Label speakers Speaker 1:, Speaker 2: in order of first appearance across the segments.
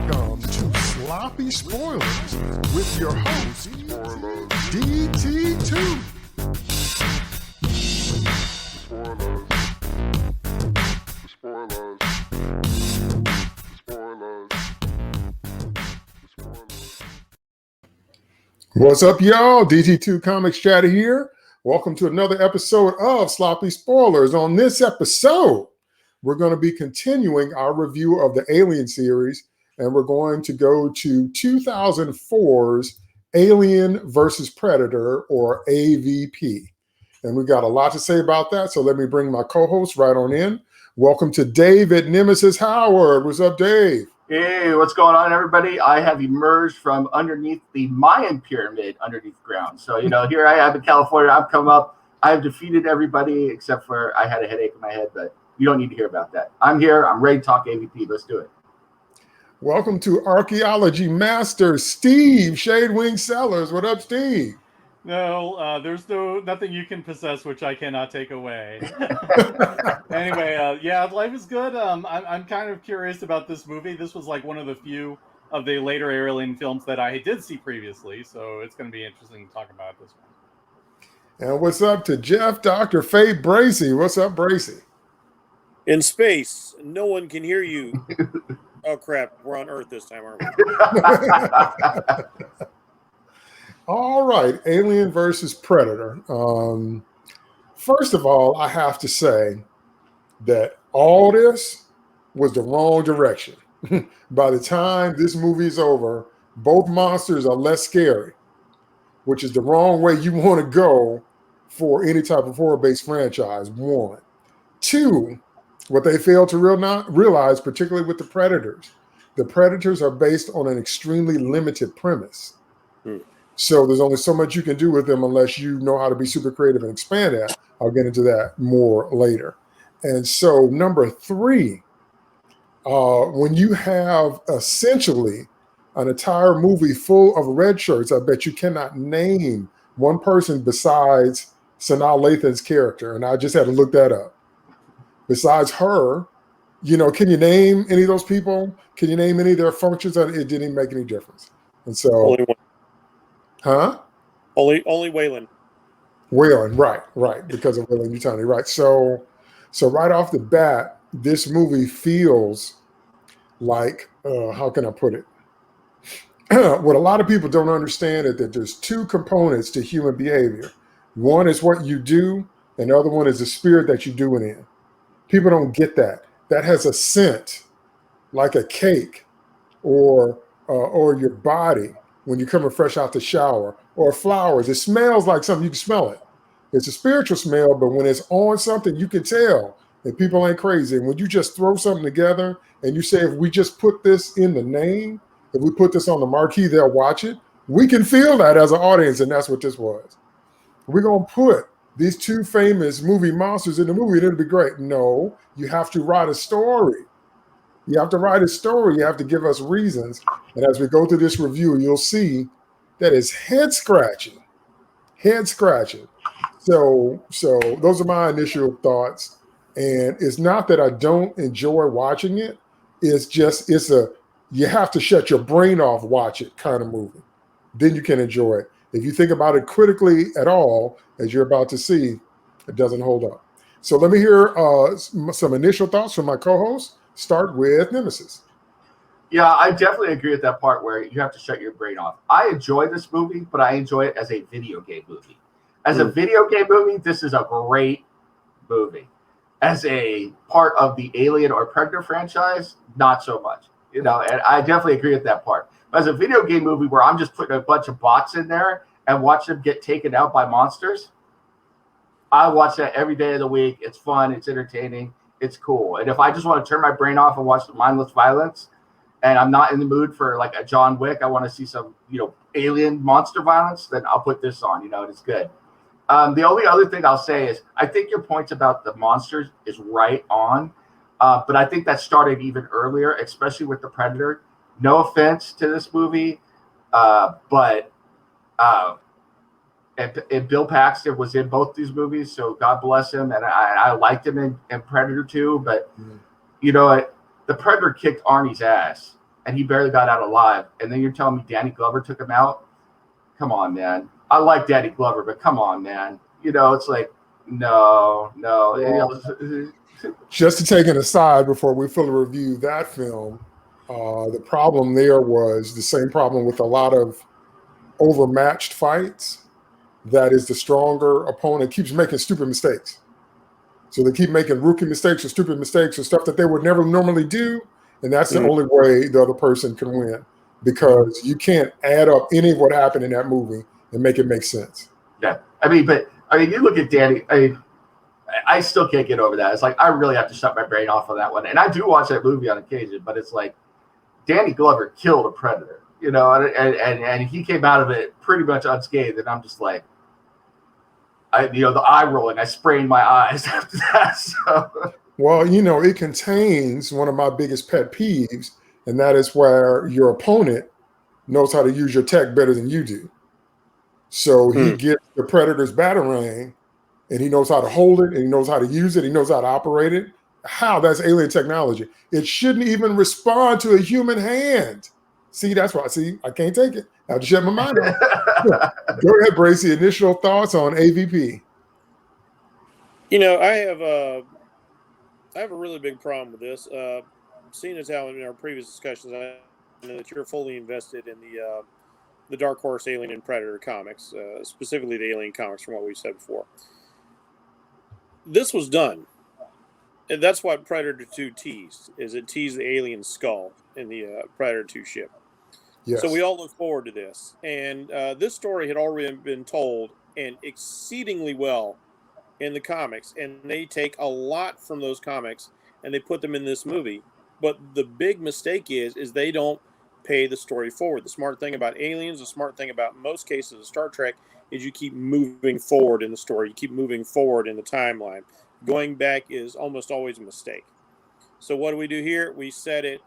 Speaker 1: Welcome to Sloppy Spoilers with your host, DT2. What's up, y'all? DT2 Comics Chatter here. Welcome to another episode of Sloppy Spoilers. On this episode, we're going to be continuing our review of the Alien series, and we're going to go to 2004's Alien versus Predator, or AVP. And we've got a lot to say about that, so let me bring my co-host right on in. Welcome to David Nemesis Howard. What's up, Dave?
Speaker 2: Hey, what's going on, everybody? I have emerged from underneath the Mayan pyramid underneath ground. So, here I am in California. I've come up. I've defeated everybody except for I had a headache in my head, but you don't need to hear about that. I'm here. I'm ready to talk AVP. Let's do it.
Speaker 1: Welcome to Archaeology Master Steve Shadewing Sellers. What up, Steve?
Speaker 3: No, there's nothing you can possess which I cannot take away. Anyway, yeah, life is good. I'm kind of curious about this movie. This was like one of the few of the later Alien films that I did see previously, so it's going to be interesting to talk about this one.
Speaker 1: And what's up to Jeff Dr. Faye Bracey? What's up, Bracey?
Speaker 4: In space, no one can hear you. Oh, crap. We're on Earth this time, aren't we?
Speaker 1: All right, Alien versus Predator. First of all, I have to say that all this was the wrong direction. By the time this movie is over, both monsters are less scary, which is the wrong way you want to go for any type of horror-based franchise, one. Two, what they failed to realize, particularly with the Predators are based on an extremely limited premise. So there's only so much you can do with them unless you know how to be super creative and expand that. I'll get into that more later. And so number three, when you have essentially an entire movie full of red shirts, I bet you cannot name one person besides Sanaa Lathan's character. And I just had to look that up. Besides her, can you name any of those people? Can you name any of their functions? It didn't even make any difference. And so...
Speaker 4: Only one.
Speaker 1: Huh?
Speaker 4: Only Wayland.
Speaker 1: Wayland, right, because of Wayland-Yutani, right. So right off the bat, this movie feels like, how can I put it? What a lot of people don't understand is that there's two components to human behavior. One is what you do, and the other one is the spirit that you do it in. People don't get that. That has a scent, like a cake, or your body. When you're coming fresh out the shower, or flowers, it smells like something, you can smell it. It's a spiritual smell, but when it's on something, you can tell that people ain't crazy. And when you just throw something together and you say, if we just put this in the name, if we put this on the marquee, they'll watch it. We can feel that as an audience, and that's what this was. We're going to put these two famous movie monsters in the movie, and it'll be great. No, you have to write a story. You have to write a story. You have to give us reasons. And as we go through this review, you'll see that it's head-scratching. So those are my initial thoughts. And it's not that I don't enjoy watching it. It's just, you have to shut your brain off, watch it kind of movie. Then you can enjoy it. If you think about it critically at all, as you're about to see, it doesn't hold up. So let me hear some initial thoughts from my co-host. Start with Nemesis.
Speaker 2: Yeah, I definitely agree with that part where you have to shut your brain off. I enjoy this movie, but I enjoy it as a video game movie. As a video game movie, this is a great movie. As a part of the Alien or Predator franchise, not so much. And I definitely agree with that part. But as a video game movie where I'm just putting a bunch of bots in there and watch them get taken out by monsters, I watch that every day of the week. It's fun. It's entertaining. It's cool. And if I just want to turn my brain off and watch the mindless violence, and I'm not in the mood for like a John Wick, I want to see some, alien monster violence, then I'll put this on, and it's good. The only other thing I'll say is I think your points about the monsters is right on. But I think that started even earlier, especially with the Predator. No offense to this movie, but And Bill Paxton was in both these movies, so God bless him. And I liked him in Predator 2, but you know what? The Predator kicked Arnie's ass. and he barely got out alive. And then you're telling me Danny Glover took him out? Come on, man. I like Danny Glover, but come on, man. It's like, no.
Speaker 1: Just to take an aside before we fully review that film, the problem there was the same problem with a lot of overmatched fights. That is, the stronger opponent keeps making stupid mistakes. So they keep making rookie mistakes or stupid mistakes or stuff that they would never normally do. And that's the only way the other person can win, because you can't add up any of what happened in that movie and make it make sense.
Speaker 2: Yeah. You look at Danny. I still can't get over that. It's like I really have to shut my brain off on that one. And I do watch that movie on occasion, but it's like Danny Glover killed a predator, and he came out of it pretty much unscathed. And I'm just like, the eye rolling, I sprained my eyes after that. So.
Speaker 1: Well, it contains one of my biggest pet peeves, and that is where your opponent knows how to use your tech better than you do. So he gets the predator's batarang, and he knows how to hold it, and he knows how to use it, he knows how to operate it. How? That's alien technology. It shouldn't even respond to a human hand. See, that's why. See, I can't take it. I have to shut my mind off. Go ahead, Bracy. Initial thoughts on AVP.
Speaker 4: I have a really big problem with this. Seeing as how in our previous discussions, I know that you're fully invested in the Dark Horse Alien and Predator comics, specifically the Alien comics, from what we've said before. This was done. And that's what Predator 2 teased, is it teased the alien skull in the Predator 2 ship.
Speaker 1: Yes.
Speaker 4: So we all look forward to this. And this story had already been told, and exceedingly well, in the comics. And they take a lot from those comics, and they put them in this movie. But the big mistake is they don't pay the story forward. The smart thing about Aliens, the smart thing about most cases of Star Trek, is you keep moving forward in the story. You keep moving forward in the timeline. Going back is almost always a mistake. So what do we do here? We set it,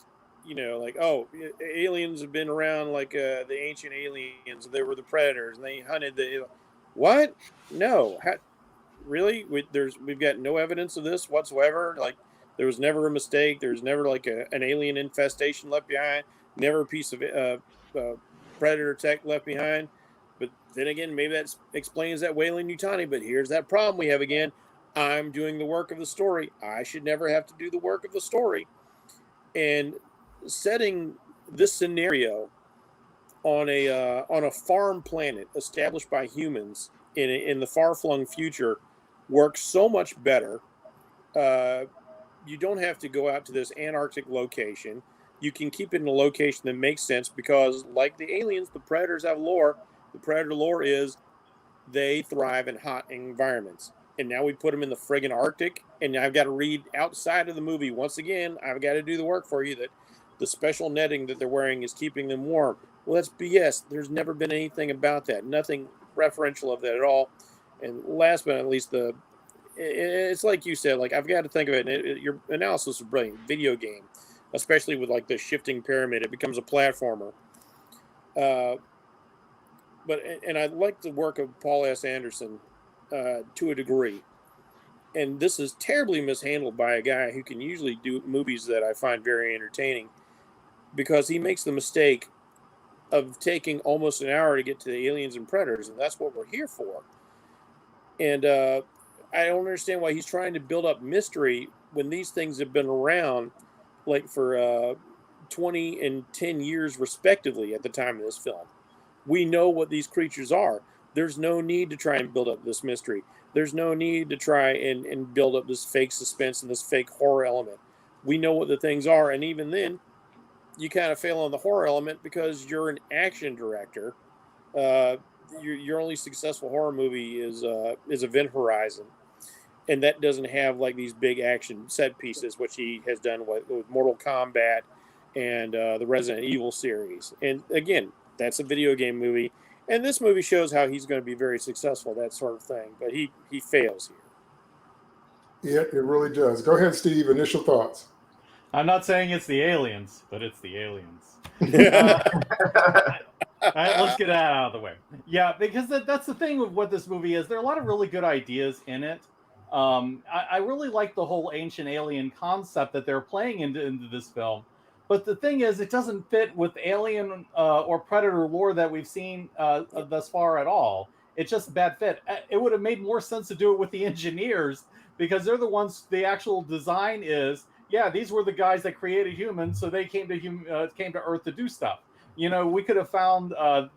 Speaker 4: like, aliens have been around, like the ancient aliens. They were the predators, and they hunted the... What? No. Really? We've got no evidence of this whatsoever. Like, there was never a mistake. There was never like an alien infestation left behind. Never a piece of predator tech left behind. But then again, maybe that explains that Weyland-Yutani. But here's that problem we have again. I'm doing the work of the story. I should never have to do the work of the story. And setting this scenario on a farm planet established by humans in the far-flung future works so much better. You don't have to go out to this Antarctic location. You can keep it in a location that makes sense because, like the aliens, the predators have lore. The predator lore is they thrive in hot environments. And now we put them in the friggin' Arctic, and I've got to read outside of the movie. Once again, I've got to do the work for you that the special netting that they're wearing is keeping them warm. Well, that's BS. There's never been anything about that. Nothing referential of that at all. And last but not least, it's like you said, like, I've got to think of it. Your analysis is brilliant. Video game, especially with like the shifting pyramid, it becomes a platformer. But I like the work of Paul S. Anderson to a degree. And this is terribly mishandled by a guy who can usually do movies that I find very entertaining, because he makes the mistake of taking almost an hour to get to the aliens and predators, and that's what we're here for. And I don't understand why he's trying to build up mystery when these things have been around like for 20 and 10 years respectively at the time of this film. We know what these creatures are. There's no need to try and build up this mystery. There's no need to try and build up this fake suspense and this fake horror element. We know what the things are, and even then, you kind of fail on the horror element because you're an action director. Your only successful horror movie is Event Horizon, and that doesn't have like these big action set pieces, which he has done with Mortal Kombat and the Resident Evil series. And again, that's a video game movie. And this movie shows how he's going to be very successful, that sort of thing. But he fails here.
Speaker 1: Yeah, it really does. Go ahead, Steve. Initial thoughts.
Speaker 3: I'm not saying it's the aliens, but it's the aliens. All right, let's get that out of the way. Yeah, because that's the thing with what this movie is. There are a lot of really good ideas in it. I really like the whole ancient alien concept that they're playing into this film. But the thing is, it doesn't fit with Alien or Predator lore that we've seen thus far at all. It's just a bad fit. It would have made more sense to do it with the engineers because they're the ones. The actual design is, yeah, these were the guys that created humans, so they came to Earth to do stuff. We could have found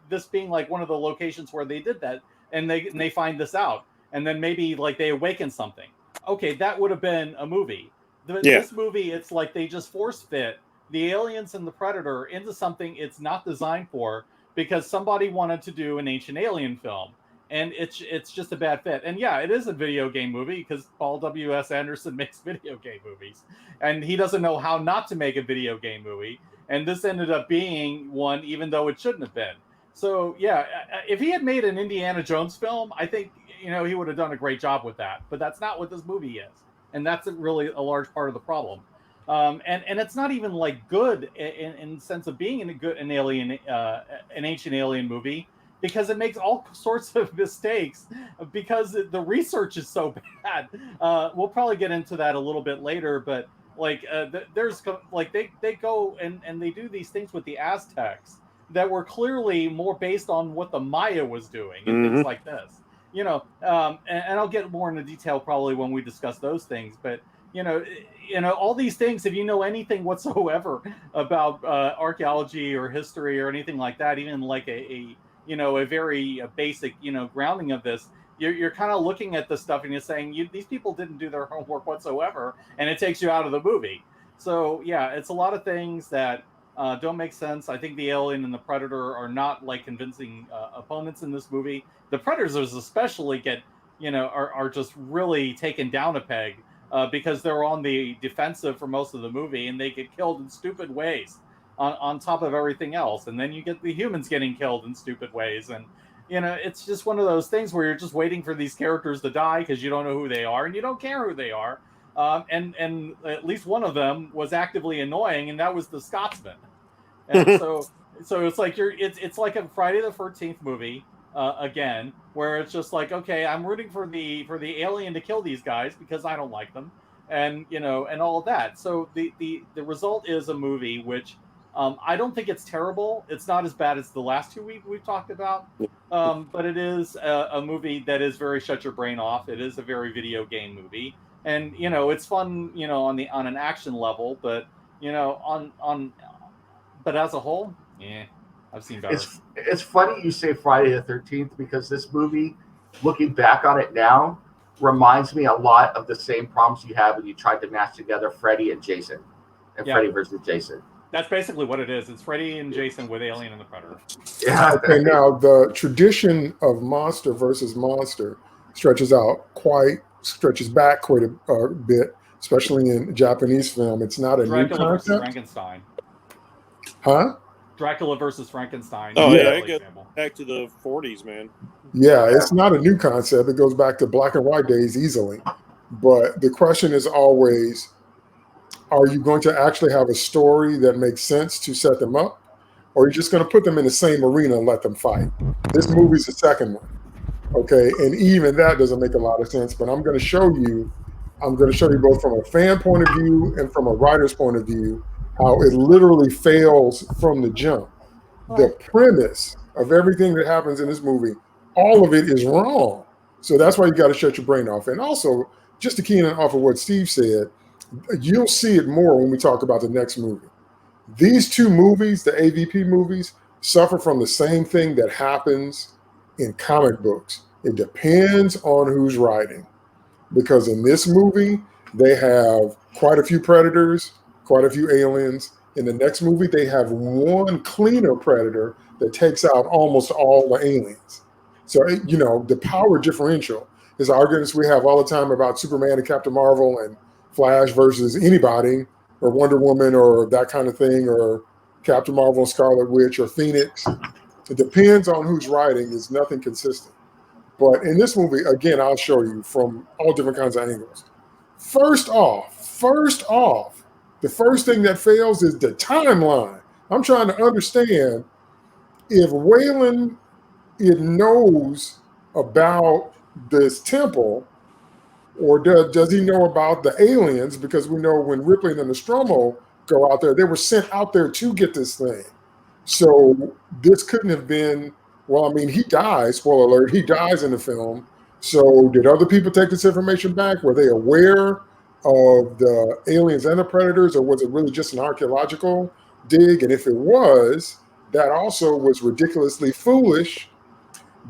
Speaker 3: this being like one of the locations where they did that, and they find this out, and then maybe like they awaken something. Okay, that would have been a movie. This movie, it's like they just force fit the aliens and the Predator into something it's not designed for because somebody wanted to do an ancient alien film, and it's just a bad fit. And yeah, it is a video game movie because Paul W.S. Anderson makes video game movies, and he doesn't know how not to make a video game movie. And this ended up being one, even though it shouldn't have been. So yeah, if he had made an Indiana Jones film, I think he would have done a great job with that. But that's not what this movie is, and that's really a large part of the problem. And it's not even like good in the sense of being an ancient alien movie, because it makes all sorts of mistakes because the research is so bad. We'll probably get into that a little bit later, but like there's like they go and they do these things with the Aztecs that were clearly more based on what the Maya was doing and things like this. And I'll get more into detail probably when we discuss those things, but all these things, if you know anything whatsoever about archaeology or history or anything like that, even like a very basic grounding of this, you're kind of looking at this stuff and you're saying these people didn't do their homework whatsoever, and it takes you out of the movie. So yeah, it's a lot of things that don't make sense. I think the alien and the Predator are not like convincing opponents in this movie. The Predators especially are just really taken down a peg. Because they're on the defensive for most of the movie, and they get killed in stupid ways on top of everything else. And then you get the humans getting killed in stupid ways. And, it's just one of those things where you're just waiting for these characters to die because you don't know who they are and you don't care who they are. And at least one of them was actively annoying, and that was the Scotsman. And so it's like it's like a Friday the 13th movie. Again, where it's just like, okay, I'm rooting for the alien to kill these guys because I don't like them, and and all of that. So the result is a movie which I don't think it's terrible. It's not as bad as the last two we've talked about, but it is a movie that is very shut your brain off. It is a very video game movie, and it's fun on an action level, but but as a whole, yeah. I've seen better.
Speaker 2: It's funny you say Friday the 13th because this movie, looking back on it now, reminds me a lot of the same problems you had when you tried to match together Freddy and Jason, and Freddy versus Jason.
Speaker 3: That's basically what it is. It's Freddy and Jason with Alien and the Predator.
Speaker 2: Yeah.
Speaker 1: Okay, now the tradition of monster versus monster stretches back quite a bit, especially in Japanese film. It's not a
Speaker 3: Dracula
Speaker 1: new
Speaker 3: versus
Speaker 1: concept.
Speaker 3: Frankenstein.
Speaker 1: Huh?
Speaker 3: Dracula versus Frankenstein.
Speaker 4: Oh yeah, it goes back to the 40s, man.
Speaker 1: Yeah, it's not a new concept. It goes back to black and white days easily. But the question is always, are you going to actually have a story that makes sense to set them up? Or are you just going to put them in the same arena and let them fight? This movie's the second one. Okay, and even that doesn't make a lot of sense, but I'm going to show you both from a fan point of view and from a writer's point of view how it literally fails from the jump. The premise of everything that happens in this movie, all of it is wrong. So that's why you got to shut your brain off. And also, just to key in off of what Steve said, you'll see it more when we talk about the next movie. These two movies, the AVP movies, suffer from the same thing that happens in comic books. It depends on who's writing. Because in this movie, they have quite a few predators, quite a few aliens. In the next movie, they have one cleaner predator that takes out almost all the aliens. So, the power differential is arguments we have all the time about Superman and Captain Marvel and Flash versus anybody, or Wonder Woman or that kind of thing, or Captain Marvel and Scarlet Witch or Phoenix. It depends on who's writing. It's nothing consistent. But in this movie, again, I'll show you from all different kinds of angles. First off, the first thing that fails is the timeline. I'm trying to understand if Wayland knows about this temple, or does he know about the aliens? Because we know when Ripley and Nostromo go out there. They were sent out there to get this thing. So this couldn't have been, well, I mean, he dies, spoiler alert, he dies in the film. So did other people take this information back? Were they aware of the aliens and the predators, or was it really just an archaeological dig? And if it was, that also was ridiculously foolish,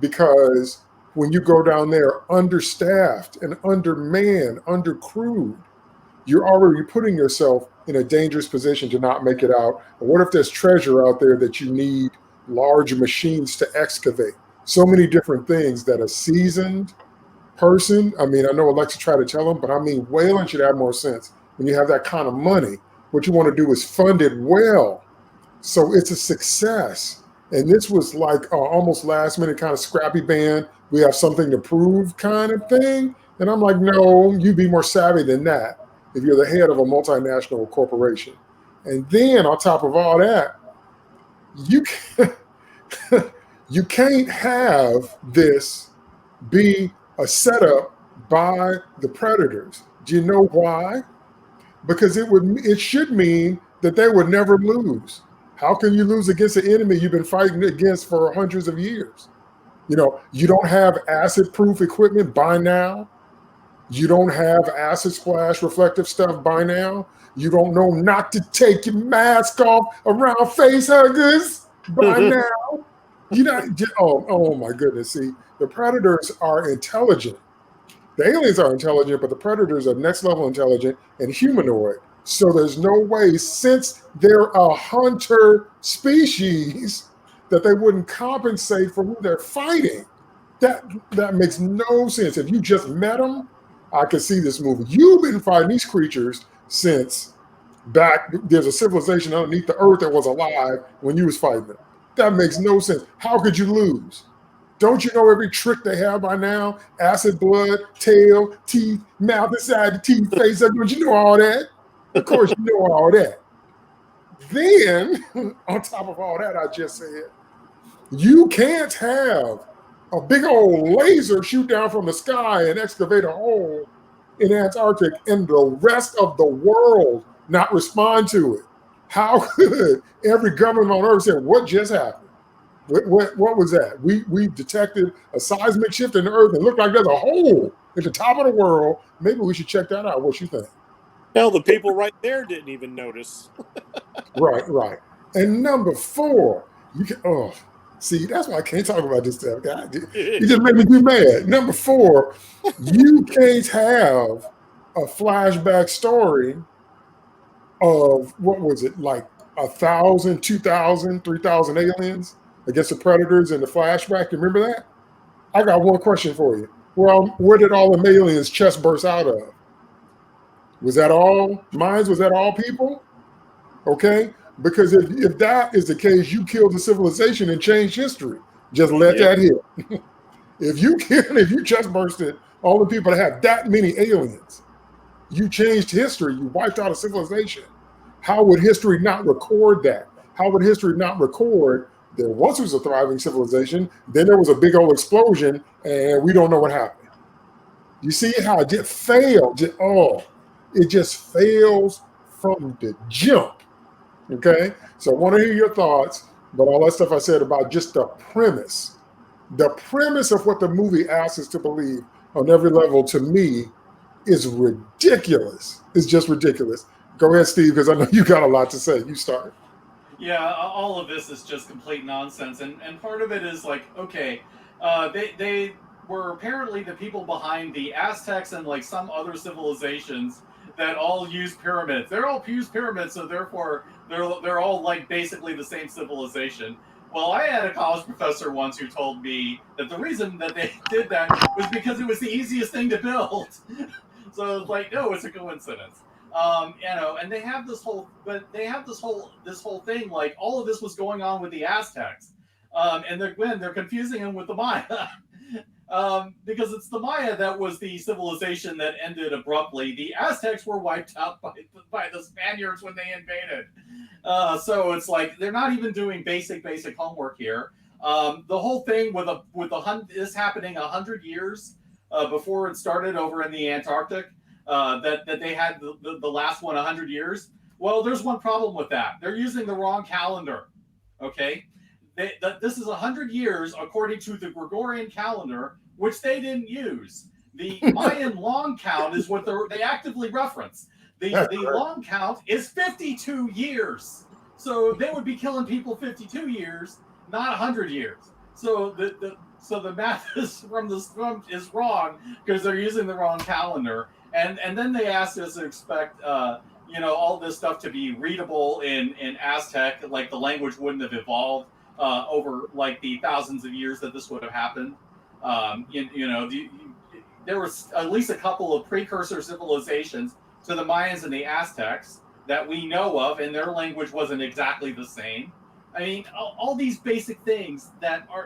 Speaker 1: because when you go down there understaffed and undermanned, undercrewed, you're already putting yourself in a dangerous position to not make it out. And what if there's treasure out there that you need large machines to excavate? So many different things that a seasoned person, I mean, I know Alexa tried to tell him, but I mean, Whalen should have more sense. When you have that kind of money, what you want to do is fund it well, so it's a success. And this was like almost last minute kind of scrappy band. We have something to prove kind of thing. And I'm like, no, you'd be more savvy than that if you're the head of a multinational corporation. And then on top of all that, you can't, you can't have this be a setup by the predators. Do you know why? Because it should mean that they would never lose. How can you lose against an enemy you've been fighting against for hundreds of years? You know, you don't have acid-proof equipment by now. You don't have acid splash reflective stuff by now. You don't know not to take your mask off around face huggers by now. You know, oh my goodness. See, the predators are intelligent. The aliens are intelligent, but the predators are next level intelligent and humanoid. So there's no way, since they're a hunter species, that they wouldn't compensate for who they're fighting. That makes no sense. If you just met them, I could see this movie. You've been fighting these creatures since back. There's a civilization underneath the earth that was alive when you was fighting them. That makes no sense. How could you lose? Don't you know every trick they have by now? Acid, blood, tail, teeth, mouth inside the teeth, face. Don't you know all that? Of course you know all that. Then, on top of all that I just said, you can't have a big old laser shoot down from the sky and excavate a hole in Antarctic and the rest of the world not respond to it. How could every government on Earth say, what just happened? What was that? We detected a seismic shift in the Earth and it looked like there's a hole at the top of the world. Maybe we should check that out. What you think?
Speaker 4: Hell, the people right there didn't even notice.
Speaker 1: Right. And number 4, you can, see, that's why I can't talk about this stuff. God, you just make me too mad. Number 4, you can't have a flashback story of, what was it, like 1,000, 2,000, 3,000 aliens against the predators in the flashback. You remember that? I got one question for you. Well, where did all the aliens chest burst out of? Was that all minds? Was that all people? Okay, because if that is the case, you killed the civilization and changed history. Just let that hit. If you chest bursted all the people that have that many aliens, you changed history. You wiped out a civilization. How would history not record that? How would history not record there once was a thriving civilization, then there was a big old explosion, and we don't know what happened? You see how it just failed? It just fails from the jump. Okay, so I want to hear your thoughts, but all that stuff I said about just the premise of what the movie asks us to believe on every level, to me, is ridiculous. It's just ridiculous. Go ahead, Steve, because I know you got a lot to say. You start.
Speaker 3: Yeah, all of this is just complete nonsense, and part of it is like, okay, they were apparently the people behind the Aztecs and like some other civilizations that all use pyramids. They're all use pyramids, so therefore they're all like basically the same civilization. Well, I had a college professor once who told me that the reason that they did that was because it was the easiest thing to build. So it's like, no, it's a coincidence. And they have this whole thing, like all of this was going on with the Aztecs, and they're confusing them with the Maya. Because it's the Maya that was the civilization that ended abruptly. The Aztecs were wiped out by the Spaniards when they invaded. So it's like they're not even doing basic homework here. The whole thing with this happening 100 years before it started over in the Antarctic, that they had the last one 100 years. Well, there's one problem with that. They're using the wrong calendar. Okay, this is 100 years according to the Gregorian calendar, which they didn't use. The Mayan long count is what they actively reference. The long count is 52 years. So they would be killing people 52 years, not 100 years. So the math is is wrong because they're using the wrong calendar. And then they asked us to expect all this stuff to be readable in Aztec, like the language wouldn't have evolved over like the thousands of years that this would have happened. There was at least a couple of precursor civilizations to the Mayans and the Aztecs that we know of, and their language wasn't exactly the same. I mean, all these basic things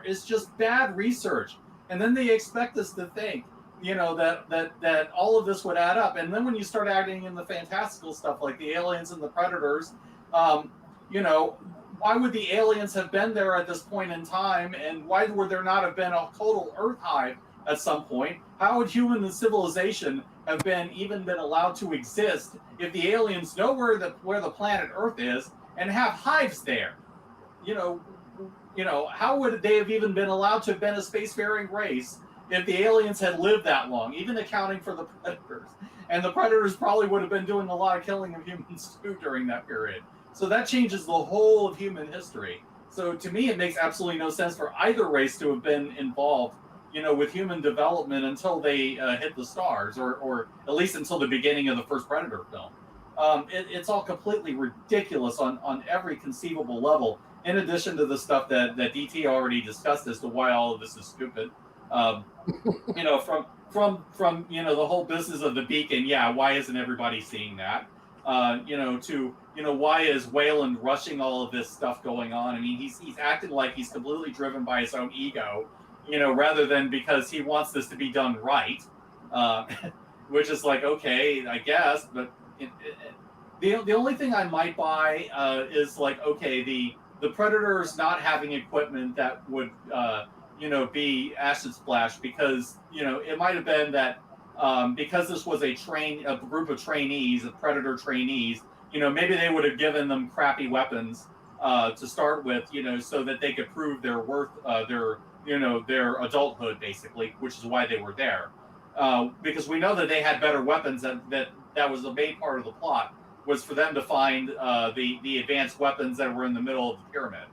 Speaker 3: is just bad research, and then they expect us to think, that all of this would add up. And then when you start adding in the fantastical stuff like the aliens and the predators, why would the aliens have been there at this point in time, and why would there not have been a total Earth hive at some point? How would human civilization have been allowed to exist if the aliens know where the planet Earth is and have hives there? How would they have even been allowed to have been a spacefaring race if the aliens had lived that long, even accounting for the predators? And the predators probably would have been doing a lot of killing of humans too during that period. So that changes the whole of human history. So to me, it makes absolutely no sense for either race to have been involved, with human development until they hit the stars, or at least until the beginning of the first Predator film. It's all completely ridiculous on every conceivable level, in addition to the stuff that DT already discussed as to why all of this is stupid. From the whole business of the beacon, why isn't everybody seeing that? Why is Wayland rushing all of this stuff going on? I mean, he's acting like he's completely driven by his own ego, rather than because he wants this to be done right, which is like, okay, I guess, but the only thing I might buy is like, okay, the Predators not having equipment that would be acid splash, because it might have been that because this was a group of trainees, of Predator trainees, maybe they would have given them crappy weapons to start with, so that they could prove their worth, their adulthood, basically, which is why they were there. Because we know that they had better weapons. That was the main part of the plot, was for them to find the advanced weapons that were in the middle of the pyramid.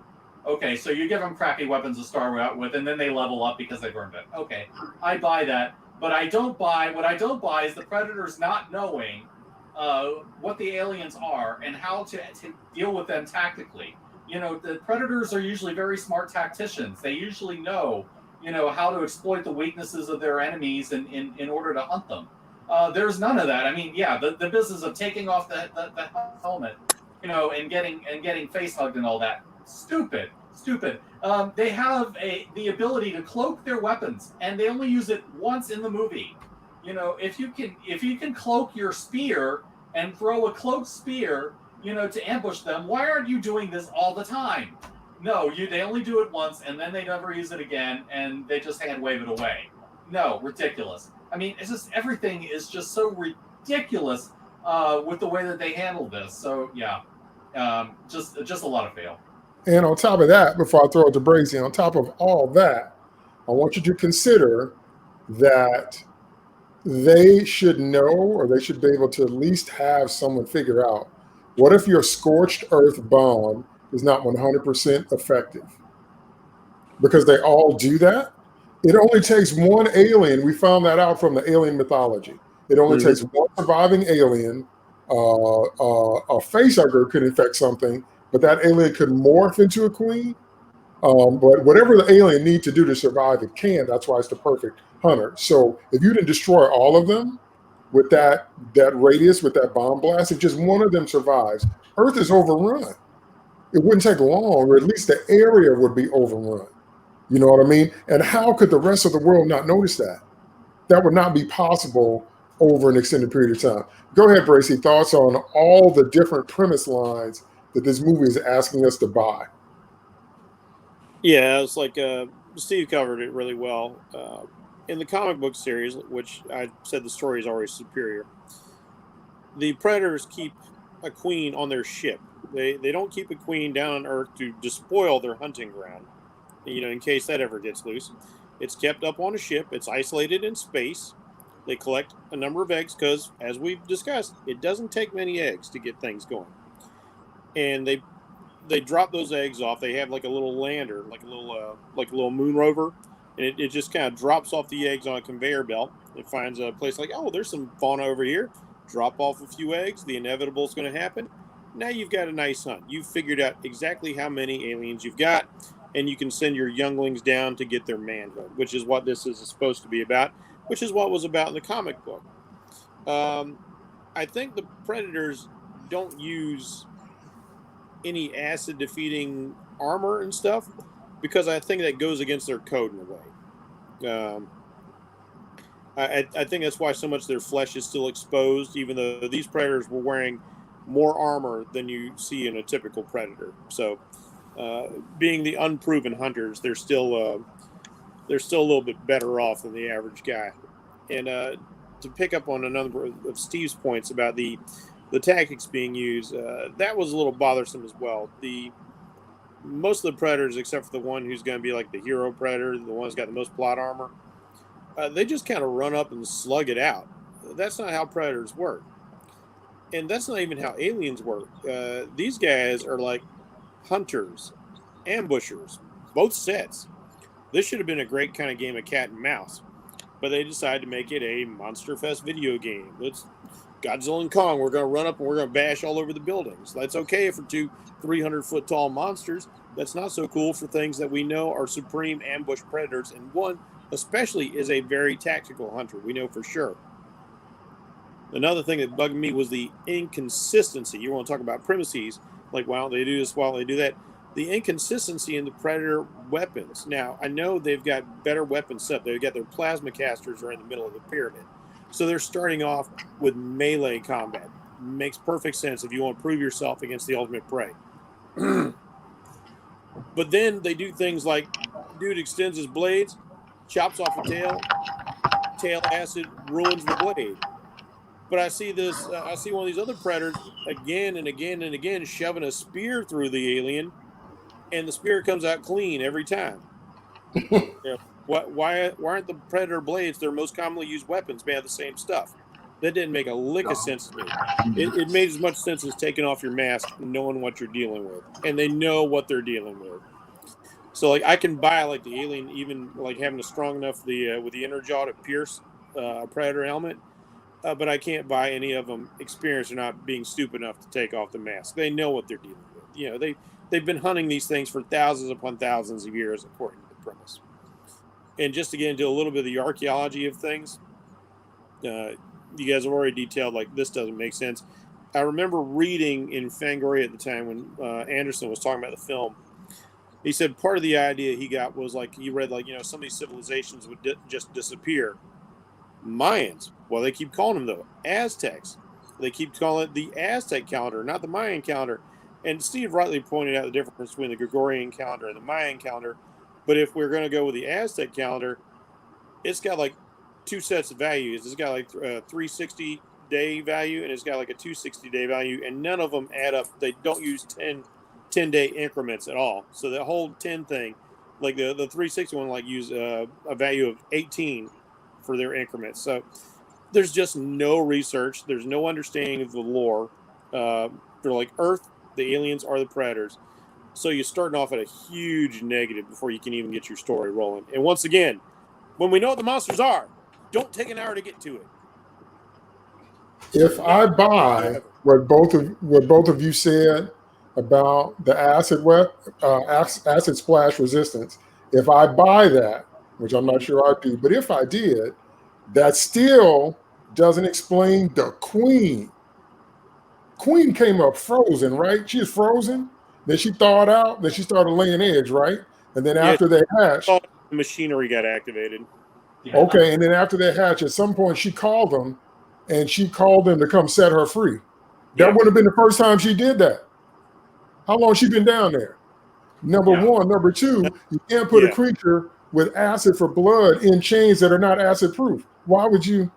Speaker 3: Okay, so you give them crappy weapons to start out with, and then they level up because they've earned it. Okay, I buy that. But what I don't buy is the Predators not knowing what the aliens are and how to deal with them tactically. The Predators are usually very smart tacticians. They usually know, how to exploit the weaknesses of their enemies in order to hunt them. There's none of that. I mean, the business of taking off the helmet, and getting face hugged and all that. Stupid. They have the ability to cloak their weapons, and they only use it once in the movie. If you can cloak your spear and throw a cloaked spear, to ambush them, why aren't you doing this all the time? No, they only do it once, and then they never use it again, and they just hand wave it away. No, ridiculous. I mean, it's just, everything is just so ridiculous with the way that they handle this. So just a lot of fail.
Speaker 1: And on top of that, before I throw it to Brazy, on top of all that, I want you to consider that they should know, or they should be able to at least have someone figure out, what if your scorched earth bomb is not 100% effective? Because they all do that. It only takes one alien. We found that out from the alien mythology. It only takes one surviving alien. A facehugger could infect something, but that alien could morph into a queen. But whatever the alien needs to do to survive, it can. That's why it's the perfect hunter. So if you didn't destroy all of them with that radius, with that bomb blast, if just one of them survives, Earth is overrun. It wouldn't take long, or at least the area would be overrun. You know what I mean? And how could the rest of the world not notice that? That would not be possible over an extended period of time. Go ahead, Bracy. Thoughts on all the different premise lines that this movie is asking us to buy?
Speaker 4: Yeah, it's like Steve covered it really well. In the comic book series, which I said the story is always superior, the Predators keep a queen on their ship. They don't keep a queen down on Earth to despoil their hunting ground, in case that ever gets loose. It's kept up on a ship. It's isolated in space. They collect a number of eggs because, as we've discussed, it doesn't take many eggs to get things going. And they drop those eggs off. They have like a little lander, like a little moon rover, and it just kind of drops off the eggs on a conveyor belt. It finds a place like, oh, there's some fauna over here. Drop off a few eggs. The inevitable is going to happen. Now you've got a nice hunt. You've figured out exactly how many aliens you've got, and you can send your younglings down to get their manhood, which is what this is supposed to be about, which is what was about in the comic book. I think the Predators don't use any acid-defeating armor and stuff because I think that goes against their code in a way. I think that's why so much of their flesh is still exposed, even though these Predators were wearing more armor than you see in a typical Predator. So, being the unproven hunters, they're still a little bit better off than the average guy. And to pick up on a number of Steve's points about the tactics being used, that was a little bothersome as well. Most of the Predators, except for the one who's going to be like the hero Predator, the one who's got the most plot armor, they just kind of run up and slug it out. That's not how Predators work. And that's not even how aliens work. These guys are like hunters, ambushers, both sets. This should have been a great kind of game of cat and mouse, but they decided to make it a Monster Fest video game. It's Godzilla and Kong. We're going to run up and we're going to bash all over the buildings. That's okay for 2 300-foot tall monsters. That's not so cool for things that we know are supreme ambush predators, and one especially is a very tactical hunter. We know for sure. Another thing that bugged me was the inconsistency. You want to talk about premises, like why don't they do this, why don't they do that? The inconsistency in the Predator weapons. Now, I know they've got better weapons set. They've got their plasma casters are in the middle of the pyramid. So they're starting off with melee combat. Makes perfect sense if you want to prove yourself against the ultimate prey. But then they do things like, dude extends his blades, chops off a tail acid ruins the blade. But I see one of these other Predators again and again and again shoving a spear through the alien, and the spear comes out clean every time. Why aren't the Predator blades, their most commonly used weapons, made of the same stuff? That didn't make a lick of sense to me. It made as much sense as taking off your mask and knowing what you're dealing with. And they know what they're dealing with. So, like, I can buy, like, the alien, even, like, having a strong enough with the inner jaw to pierce a Predator helmet. But I can't buy any of them experienced or not being stupid enough to take off the mask. They know what they're dealing with. They've been hunting these things for thousands upon thousands of years, according to the premise. And just to get into a little bit of the archaeology of things, you guys have already detailed, like, this doesn't make sense. I remember reading in Fangoria at the time when Anderson was talking about the film. He said part of the idea he got was, like, he read, like, some of these civilizations would just disappear. Mayans, well, they keep calling them, though, Aztecs. They keep calling it the Aztec calendar, not the Mayan calendar. And Steve rightly pointed out the difference between the Gregorian calendar and the Mayan calendar. But if we're going to go with the Aztec calendar, it's got like 2 sets of values. It's got like a 360-day value, and it's got like a 260-day value, and none of them add up. They don't use 10-day increments at all. So the whole 10 thing, like the 360 one, like use a value of 18 for their increments. So there's just no research. There's no understanding of the lore. They're like Earth, the aliens are the Predators. So you're starting off at a huge negative before you can even get your story rolling. And once again, when we know what the monsters are, don't take an hour to get to it.
Speaker 1: If I buy what both of you said about the acid splash resistance, if I buy that, which I'm not sure I do, but if I did, that still doesn't explain the queen. Queen came up frozen, right? She was frozen. Then she thawed out. Then she started laying eggs, right? And then after they hatched,
Speaker 4: the machinery got activated.
Speaker 2: Yeah.
Speaker 1: Okay, and then after they hatched, at some point she called them, and she called them to come set her free. That would have been the first time she did that. How long has she been down there? Number one. Number two, you can't put a creature with acid for blood in chains that are not acid proof. Why would you?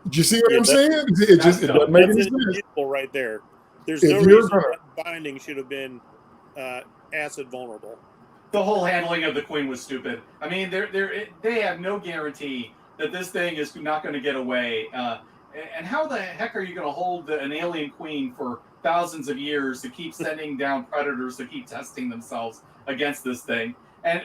Speaker 1: Do you see what
Speaker 4: Yeah,
Speaker 1: I'm saying? It doesn't make
Speaker 4: That's
Speaker 1: any sense.
Speaker 4: inexcusable right there. There's
Speaker 1: If
Speaker 4: no
Speaker 1: you're
Speaker 4: reason
Speaker 1: gonna,
Speaker 4: that binding should have been acid vulnerable.
Speaker 3: The whole handling of the Queen was stupid. I mean, they have no guarantee that this thing is not going to get away. And how the heck are you going to hold an alien queen for thousands of years to keep sending down predators to keep testing themselves against this thing? And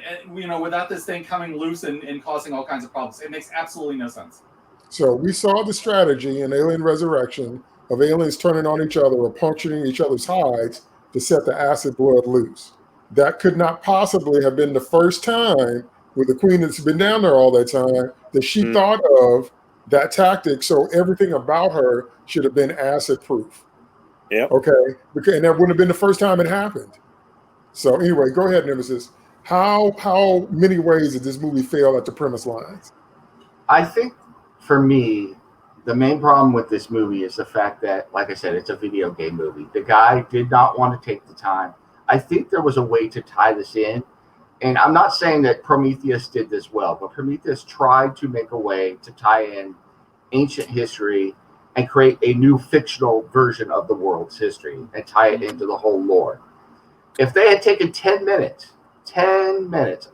Speaker 3: without this thing coming loose and causing all kinds of problems, it makes absolutely no sense.
Speaker 1: so we saw the strategy in Alien Resurrection of aliens turning on each other or puncturing each other's hides to set the acid blood loose. That could not possibly have been the first time with the queen that's been down there all that time that she thought of that tactic. So everything about her should have been acid proof.
Speaker 4: Yep.
Speaker 1: Okay. And that wouldn't have been the first time it happened. So anyway, go ahead, Nemesis. How many ways did this movie fail at the premise lines?
Speaker 2: I think for me, the main problem with this movie is the fact that, like I said, it's a video game movie. The guy did not want to take the time. I think there was a way to tie this in. And I'm not saying that Prometheus did this well, but Prometheus tried to make a way to tie in ancient history and create a new fictional version of the world's history and tie it into the whole lore. If they had taken 10 minutes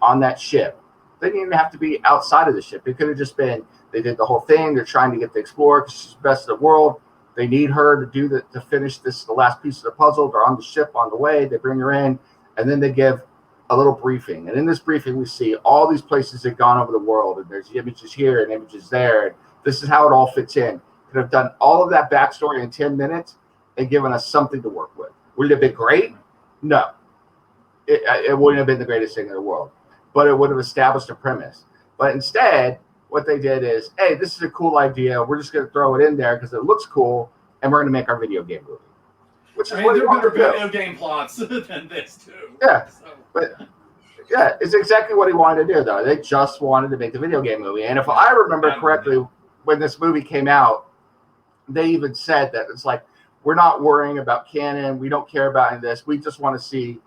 Speaker 2: on that ship, they didn't even have to be outside of the ship. It could have just been, they did the whole thing. They're trying to get the explorer because she's the best of the world. They need her to finish the last piece of the puzzle. They're on the ship on the way. They bring her in, and then they give a little briefing. And in this briefing, we see all these places that have gone over the world, and there's images here and images there. And this is how it all fits in. Could have done all of that backstory in 10 minutes and given us something to work with. Would it have been great? No. It wouldn't have been the greatest thing in the world, but it would have established a premise. But instead, what they did is, hey, this is a cool idea. We're just going to throw it in there because it looks cool, and we're going to make our video game movie. Which is what
Speaker 3: there
Speaker 2: are
Speaker 3: better video game plots than this too.
Speaker 2: Yeah,
Speaker 3: so.
Speaker 2: But yeah, it's exactly what he wanted to do, though. They just wanted to make the video game movie. And if I remember correctly, when this movie came out, they even said that it's like, we're not worrying about canon. We don't care about any of this. We just want to see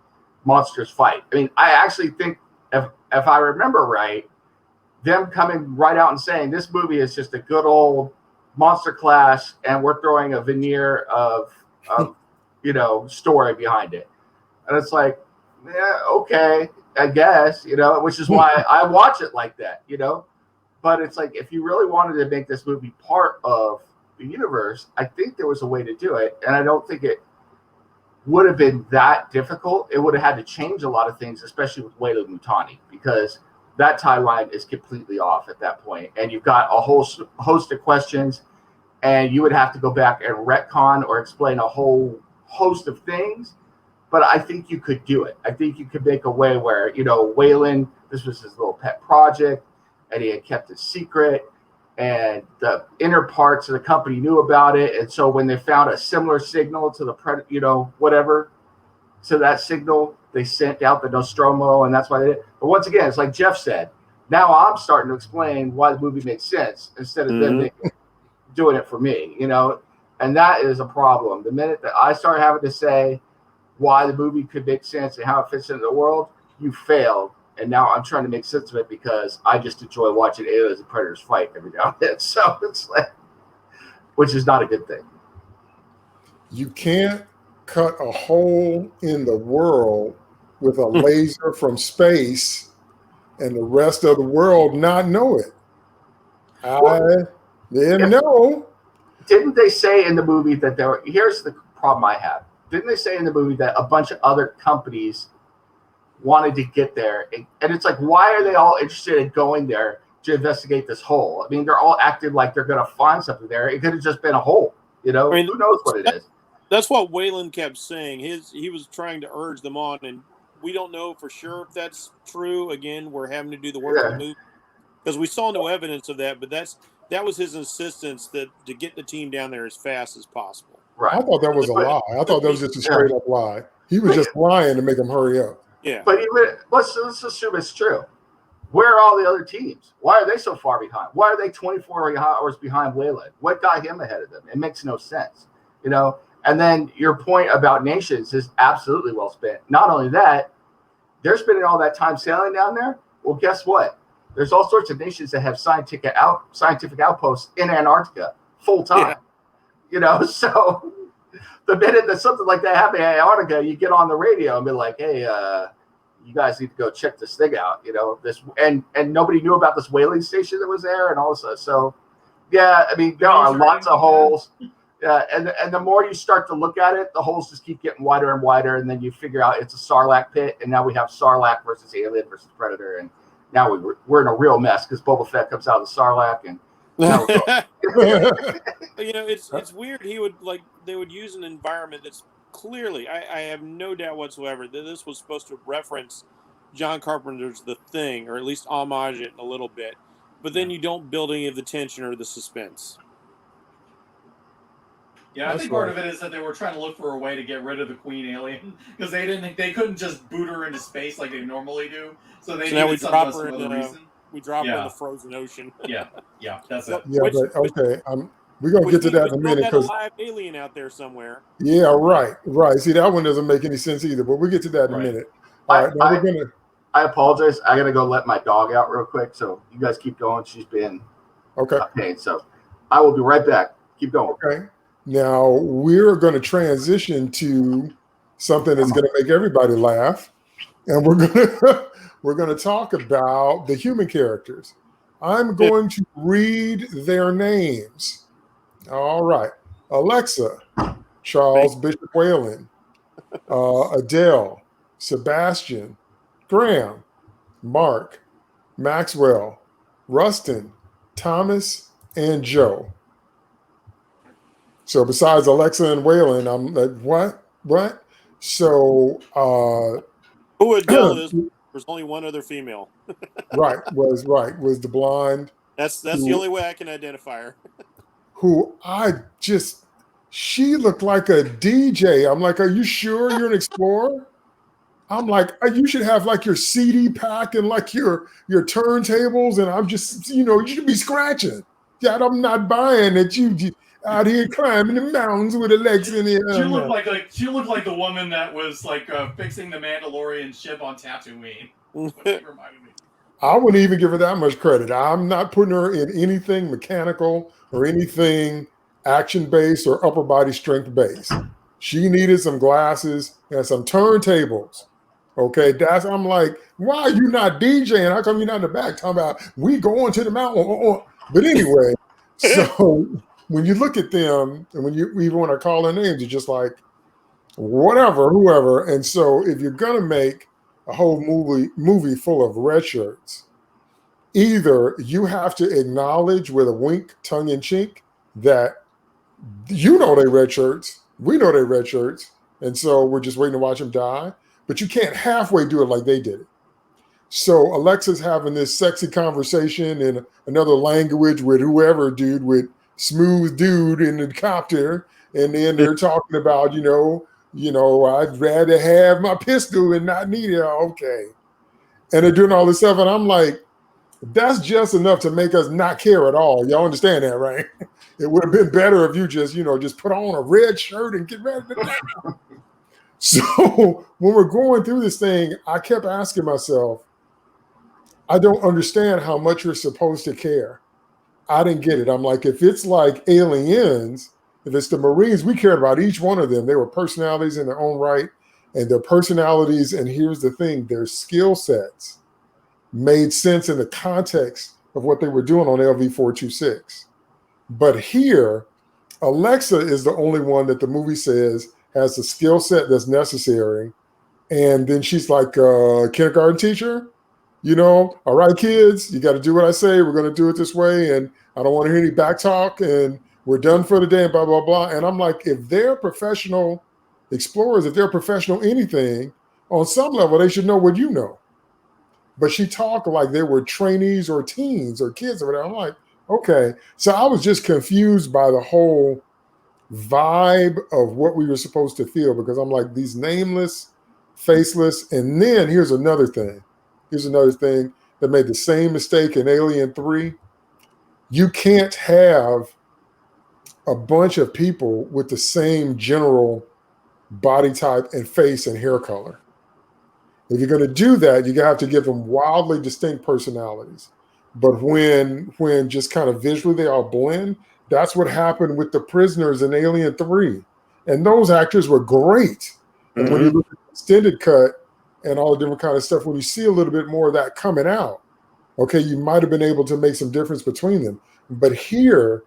Speaker 2: monsters fight. I mean, I actually think, if I remember right, them coming right out and saying this movie is just a good old monster clash, and we're throwing a veneer of story behind it. And it's like, yeah, okay, I guess, which is why I watch it like that, But it's like, if you really wanted to make this movie part of the universe, I think there was a way to do it. And I don't think it would have been that difficult. It would have had to change a lot of things, especially with Weyland-Yutani, because that timeline is completely off at that point. And you've got a whole host of questions, and you would have to go back and retcon or explain a whole host of things. But I think you could do it. I think you could make a way where, Weyland, this was his little pet project, and he had kept it secret, and the inner parts of the company knew about it. And so when they found a similar signal to the, whatever, to that signal, they sent out the Nostromo, and that's why they did it. But once again, it's like Jeff said, now I'm starting to explain why the movie makes sense instead of them doing it for me, and that is a problem. The minute that I start having to say why the movie could make sense and how it fits into the world, you failed. And now I'm trying to make sense of it because I just enjoy watching aliens and predators fight every now and then. So it's like, which is not a good thing.
Speaker 1: You can't cut a hole in the world with a laser from space and the rest of the world not know it. I didn't know. Didn't
Speaker 2: they say in the movie that there were, here's the problem I have. Didn't they say in the movie that a bunch of other companies wanted to get there? And it's like, why are they all interested in going there to investigate this hole? I mean, they're all acting like they're going to find something there. It could have just been a hole, who knows what it is.
Speaker 4: That's what Weyland kept saying. He was trying to urge them on, and we don't know for sure if that's true. Again, we're having to do the work of the movie because we saw no evidence of that, but that was his insistence to get the team down there as fast as possible.
Speaker 1: Right. I thought that was a lie. I thought that was just a straight up lie. He was just lying to make them hurry up.
Speaker 4: Yeah.
Speaker 2: But even let's assume it's true. Where are all the other teams? Why are they so far behind? Why are they 24 hours behind Weyland? What got him ahead of them? It makes no sense, And then your point about nations is absolutely well spent. Not only that, they're spending all that time sailing down there. Well, guess what? There's all sorts of nations that have scientific outposts in Antarctica. full time.
Speaker 4: Yeah.
Speaker 2: So the minute that something like that happened in Antarctica, you get on the radio and be like, hey, you guys need to go check this thing out, this, and nobody knew about this whaling station that was there and all this stuff. So yeah, I mean, there are lots of holes. Yeah, and the more you start to look at it, the holes just keep getting wider and wider, and then you figure out it's a Sarlacc pit, and now we have Sarlacc versus Alien versus Predator, and now we're in a real mess because Boba Fett comes out of the Sarlacc, and now
Speaker 4: it's weird. They would use an environment that's clearly, I have no doubt whatsoever that this was supposed to reference John Carpenter's The Thing, or at least homage it a little bit, but then you don't build any of the tension or the suspense.
Speaker 3: Yeah, I think part of it is that they were trying to look for a way to get rid of the Queen Alien because they couldn't just boot her into space like they normally do. So they needed some other reason.
Speaker 4: We drop her in the frozen ocean.
Speaker 3: Yeah, that's it.
Speaker 1: Yeah, okay. We're gonna get to that in a minute because
Speaker 4: a live alien out there somewhere.
Speaker 1: Yeah, right. See, that one doesn't make any sense either. But we'll get to that in a minute. All right, now we're gonna.
Speaker 2: I apologize. I gotta go let my dog out real quick. So you guys keep going. She's been paid. So I will be right back. Keep going.
Speaker 1: Okay. Now we're going to transition to something that's going to make everybody laugh, and we're going to talk about the human characters. I'm going to read their names. All right, Alexa, Charles Bishop Whalen, Adele, Sebastian, Graham, Mark, Maxwell, Rustin, Thomas, and Joe. So besides Alexa and Waylon, I'm like, what? So
Speaker 4: who Adele is? There's only one other female.
Speaker 1: was the blonde.
Speaker 4: That's the only way I can identify her.
Speaker 1: She looked like a DJ. I'm like, are you sure you're an explorer? I'm like, you should have like your CD pack and like your turntables, and I'm just, you should be scratching. Yeah, I'm not buying that you out here climbing the mountains with her legs in the air.
Speaker 3: She looked like the woman that was like fixing the Mandalorian ship on Tatooine. Reminded me.
Speaker 1: I wouldn't even give her that much credit. I'm not putting her in anything mechanical or anything action-based or upper body strength-based. She needed some glasses and some turntables. Okay, I'm like, why are you not DJing? How come you're not in the back talking about we going to the mountain? But anyway, so when you look at them and when you even want to call their names, you're just like, whatever, whoever. And so if you're going to make a whole movie full of red shirts, either you have to acknowledge with a wink, tongue in cheek, that they red shirts, we know they red shirts, and so we're just waiting to watch them die. But you can't halfway do it like they did it. So Alexa's having this sexy conversation in another language with whoever with smooth dude in the copter, and then they're talking about, I'd rather have my pistol and not need it. Okay. And they're doing all this stuff, and I'm like, that's just enough to make us not care at all. Y'all understand that, right? It would have been better if you just put on a red shirt and get ready to die. So when we're going through this thing, I kept asking myself, I don't understand how much you're supposed to care. I didn't get it. I'm like, if it's like Aliens, if it's the Marines, we cared about each one of them. They were personalities in their own right, and their personalities, and here's the thing, their skill sets made sense in the context of what they were doing on LV-426. But here, Alexa is the only one that the movie says has the skill set that's necessary. And then she's like a kindergarten teacher, all right, kids, you got to do what I say. We're going to do it this way. And I don't want to hear any back talk. And we're done for the day and blah, blah, blah. And I'm like, if they're professional explorers, if they're professional anything, on some level, they should know what you know. But she talked like they were trainees or teens or kids or whatever. I'm like, okay. So I was just confused by the whole vibe of what we were supposed to feel, because I'm like, these nameless, faceless. And then here's another thing that made the same mistake in Alien 3. You can't have a bunch of people with the same general body type and face and hair color. If you're going to do that, you have to give them wildly distinct personalities. But when just kind of visually they all blend, That's what happened with the prisoners in Alien 3. And those actors were great. And when you look at the extended cut and all the different kind of stuff, when you see a little bit more of that coming out, okay, you might have been able to make some difference between them. But here,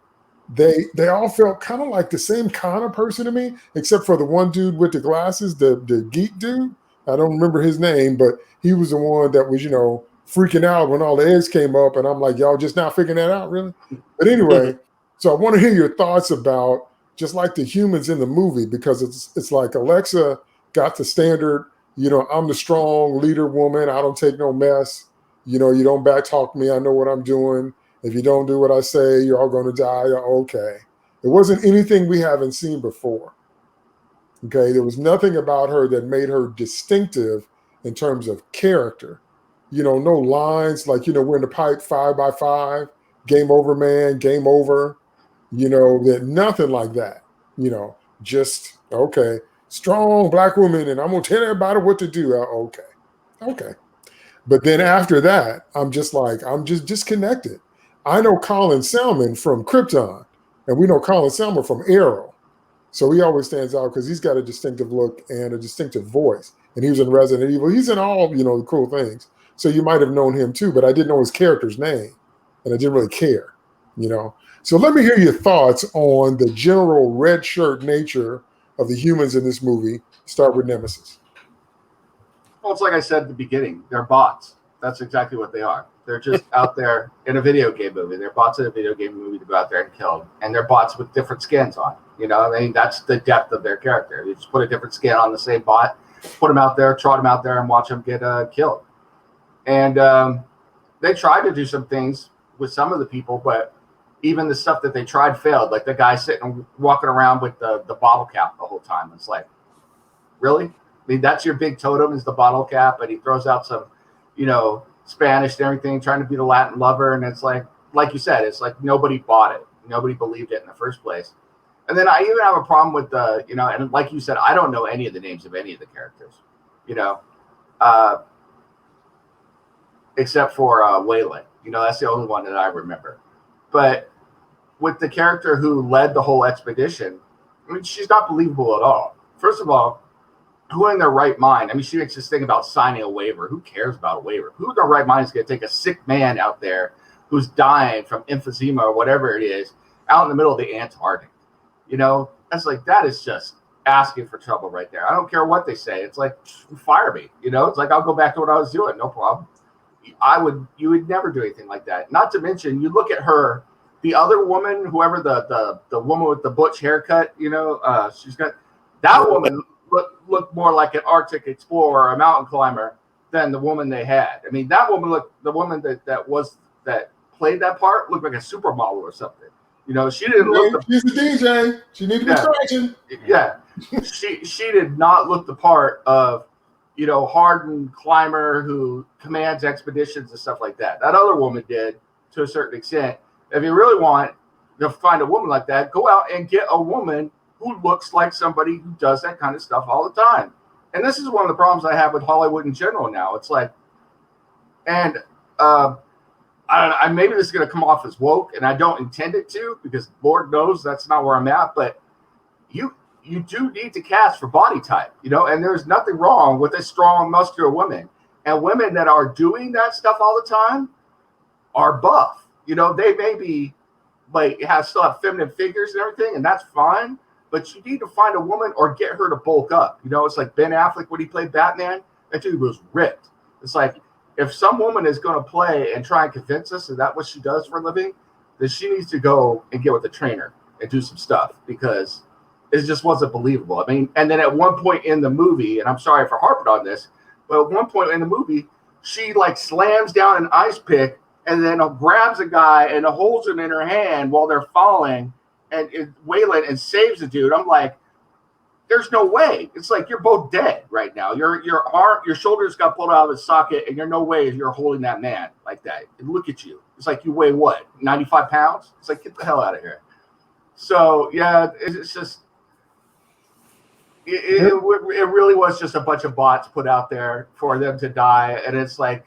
Speaker 1: they all felt kind of like the same kind of person to me, except for the one dude with the glasses, the geek dude. I don't remember his name, but he was the one that was, freaking out when all the eggs came up. And I'm like, y'all just now figuring that out, really? But anyway, so I want to hear your thoughts about just like the humans in the movie, because it's like Alexa got the standard, I'm the strong leader woman. I don't take no mess. You don't back talk me. I know what I'm doing. If you don't do what I say, you're all going to die. Okay. It wasn't anything we haven't seen before. Okay. There was nothing about her that made her distinctive in terms of character. No lines like, we're in the pipe 5x5, game over, man, game over. That nothing like that. Just, okay, strong Black woman, and I'm going to tell everybody what to do. Okay. But then after that, I'm just disconnected. I know Colin Salmon from Krypton, and we know Colin Salmon from Arrow. So he always stands out because he's got a distinctive look and a distinctive voice. And he was in Resident Evil. He's in all, the cool things. So you might have known him too, but I didn't know his character's name, and I didn't really care, So let me hear your thoughts on the general red shirt nature of the humans in this movie. Start with Nemesis.
Speaker 2: Well, it's like I said at the beginning. They're bots. That's exactly what they are. They're just out there in a video game movie. They're bots in a video game movie to go out there and kill. And they're bots with different skins on. That's the depth of their character. You just put a different skin on the same bot, put them out there, trot them out there, and watch them get killed. And they tried to do some things with some of the people, but even the stuff that they tried failed. Like the guy sitting walking around with the bottle cap the whole time. It's like, really? I mean, that's your big totem is the bottle cap, and he throws out some, Spanish and everything, trying to be the Latin lover. And it's like you said, it's like nobody bought it. Nobody believed it in the first place. And then I even have a problem with the, and like you said, I don't know any of the names of any of the characters, except for Waylon. That's the only one that I remember. But with the character who led the whole expedition, I mean, she's not believable at all. First of all, who in their right mind? I mean, she makes this thing about signing a waiver. Who cares about a waiver? Who in their right mind is going to take a sick man out there who's dying from emphysema or whatever it is out in the middle of the Antarctic? That's like, that is just asking for trouble right there. I don't care what they say. It's like, fire me. It's like, I'll go back to what I was doing. No problem. You would never do anything like that. Not to mention, you look at her, the other woman, whoever the woman with the butch haircut, she's got that woman looked more like an Arctic explorer, a mountain climber, than the woman they had. I mean, that woman the woman that played that part looked like a supermodel or something. She didn't look.
Speaker 1: She's a DJ. She needs to be scratching.
Speaker 2: Yeah, she did not look the part of, hardened climber who commands expeditions and stuff like that. That other woman did to a certain extent. If you really want to find a woman like that, go out and get a woman who looks like somebody who does that kind of stuff all the time. And this is one of the problems I have with Hollywood in general now. It's like, and maybe this is going to come off as woke, and I don't intend it to, because Lord knows that's not where I'm at. But you do need to cast for body type, and there's nothing wrong with a strong, muscular woman. And women that are doing that stuff all the time are buff. They may be like still have feminine figures and everything, and that's fine. But you need to find a woman or get her to bulk up. It's like Ben Affleck when he played Batman. That dude was ripped. It's like, if some woman is going to play and try and convince us that what she does for a living, then she needs to go and get with a trainer and do some stuff, because it just wasn't believable. I mean, and then at one point in the movie, and I'm sorry for harping on this, but at one point in the movie, she like slams down an ice pick and then grabs a guy and holds him in her hand while they're falling, and Waylon, and saves the dude. I'm like, there's no way. It's like, you're both dead right now. Your shoulders got pulled out of the socket, and you're no way you're holding that man like that. And look at you. It's like, you weigh what, 95 pounds? It's like, get the hell out of here. So yeah, it's just, it really was just a bunch of bots put out there for them to die. And it's like,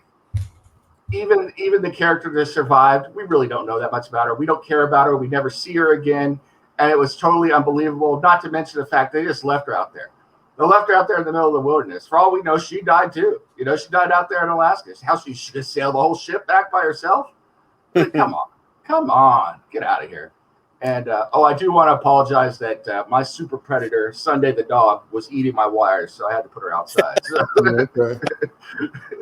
Speaker 2: even the character that survived, we really don't know that much about her. We don't care about her. We never see her again, and it was totally unbelievable. Not to mention the fact they just left her out there. They left her out there in the middle of the wilderness. For all we know, she died too. She died out there in Alaska. How she should sail the whole ship back by herself? Come on, get out of here. And I do want to apologize that my super predator, Sunday the dog, was eating my wires, so I had to put her outside. So.
Speaker 1: Okay.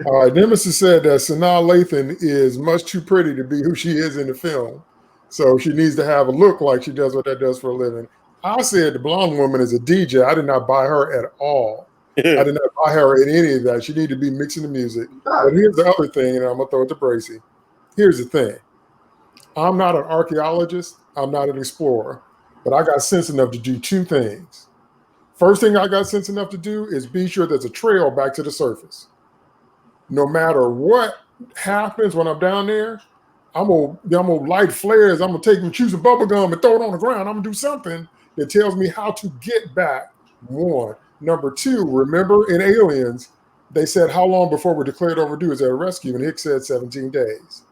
Speaker 1: All right. Nemesis said that Sanaa Lathan is much too pretty to be who she is in the film, so she needs to have a look like she does what that does for a living. I said the blonde woman is a DJ. I did not buy her at all. I did not buy her in any of that. She needed to be mixing the music. But here's the other thing, and I'm going to throw it to Bracy. Here's the thing. I'm not an archaeologist. I'm not an explorer. But I got sense enough to do two things. First thing I got sense enough to do is be sure there's a trail back to the surface. No matter what happens when I'm down there, I'm gonna light flares. I'm gonna choose a bubble gum and throw it on the ground. I'm gonna do something that tells me how to get back. One. Number two, remember in Aliens, they said how long before we're declared overdue is there a rescue? And Hicks said 17 days.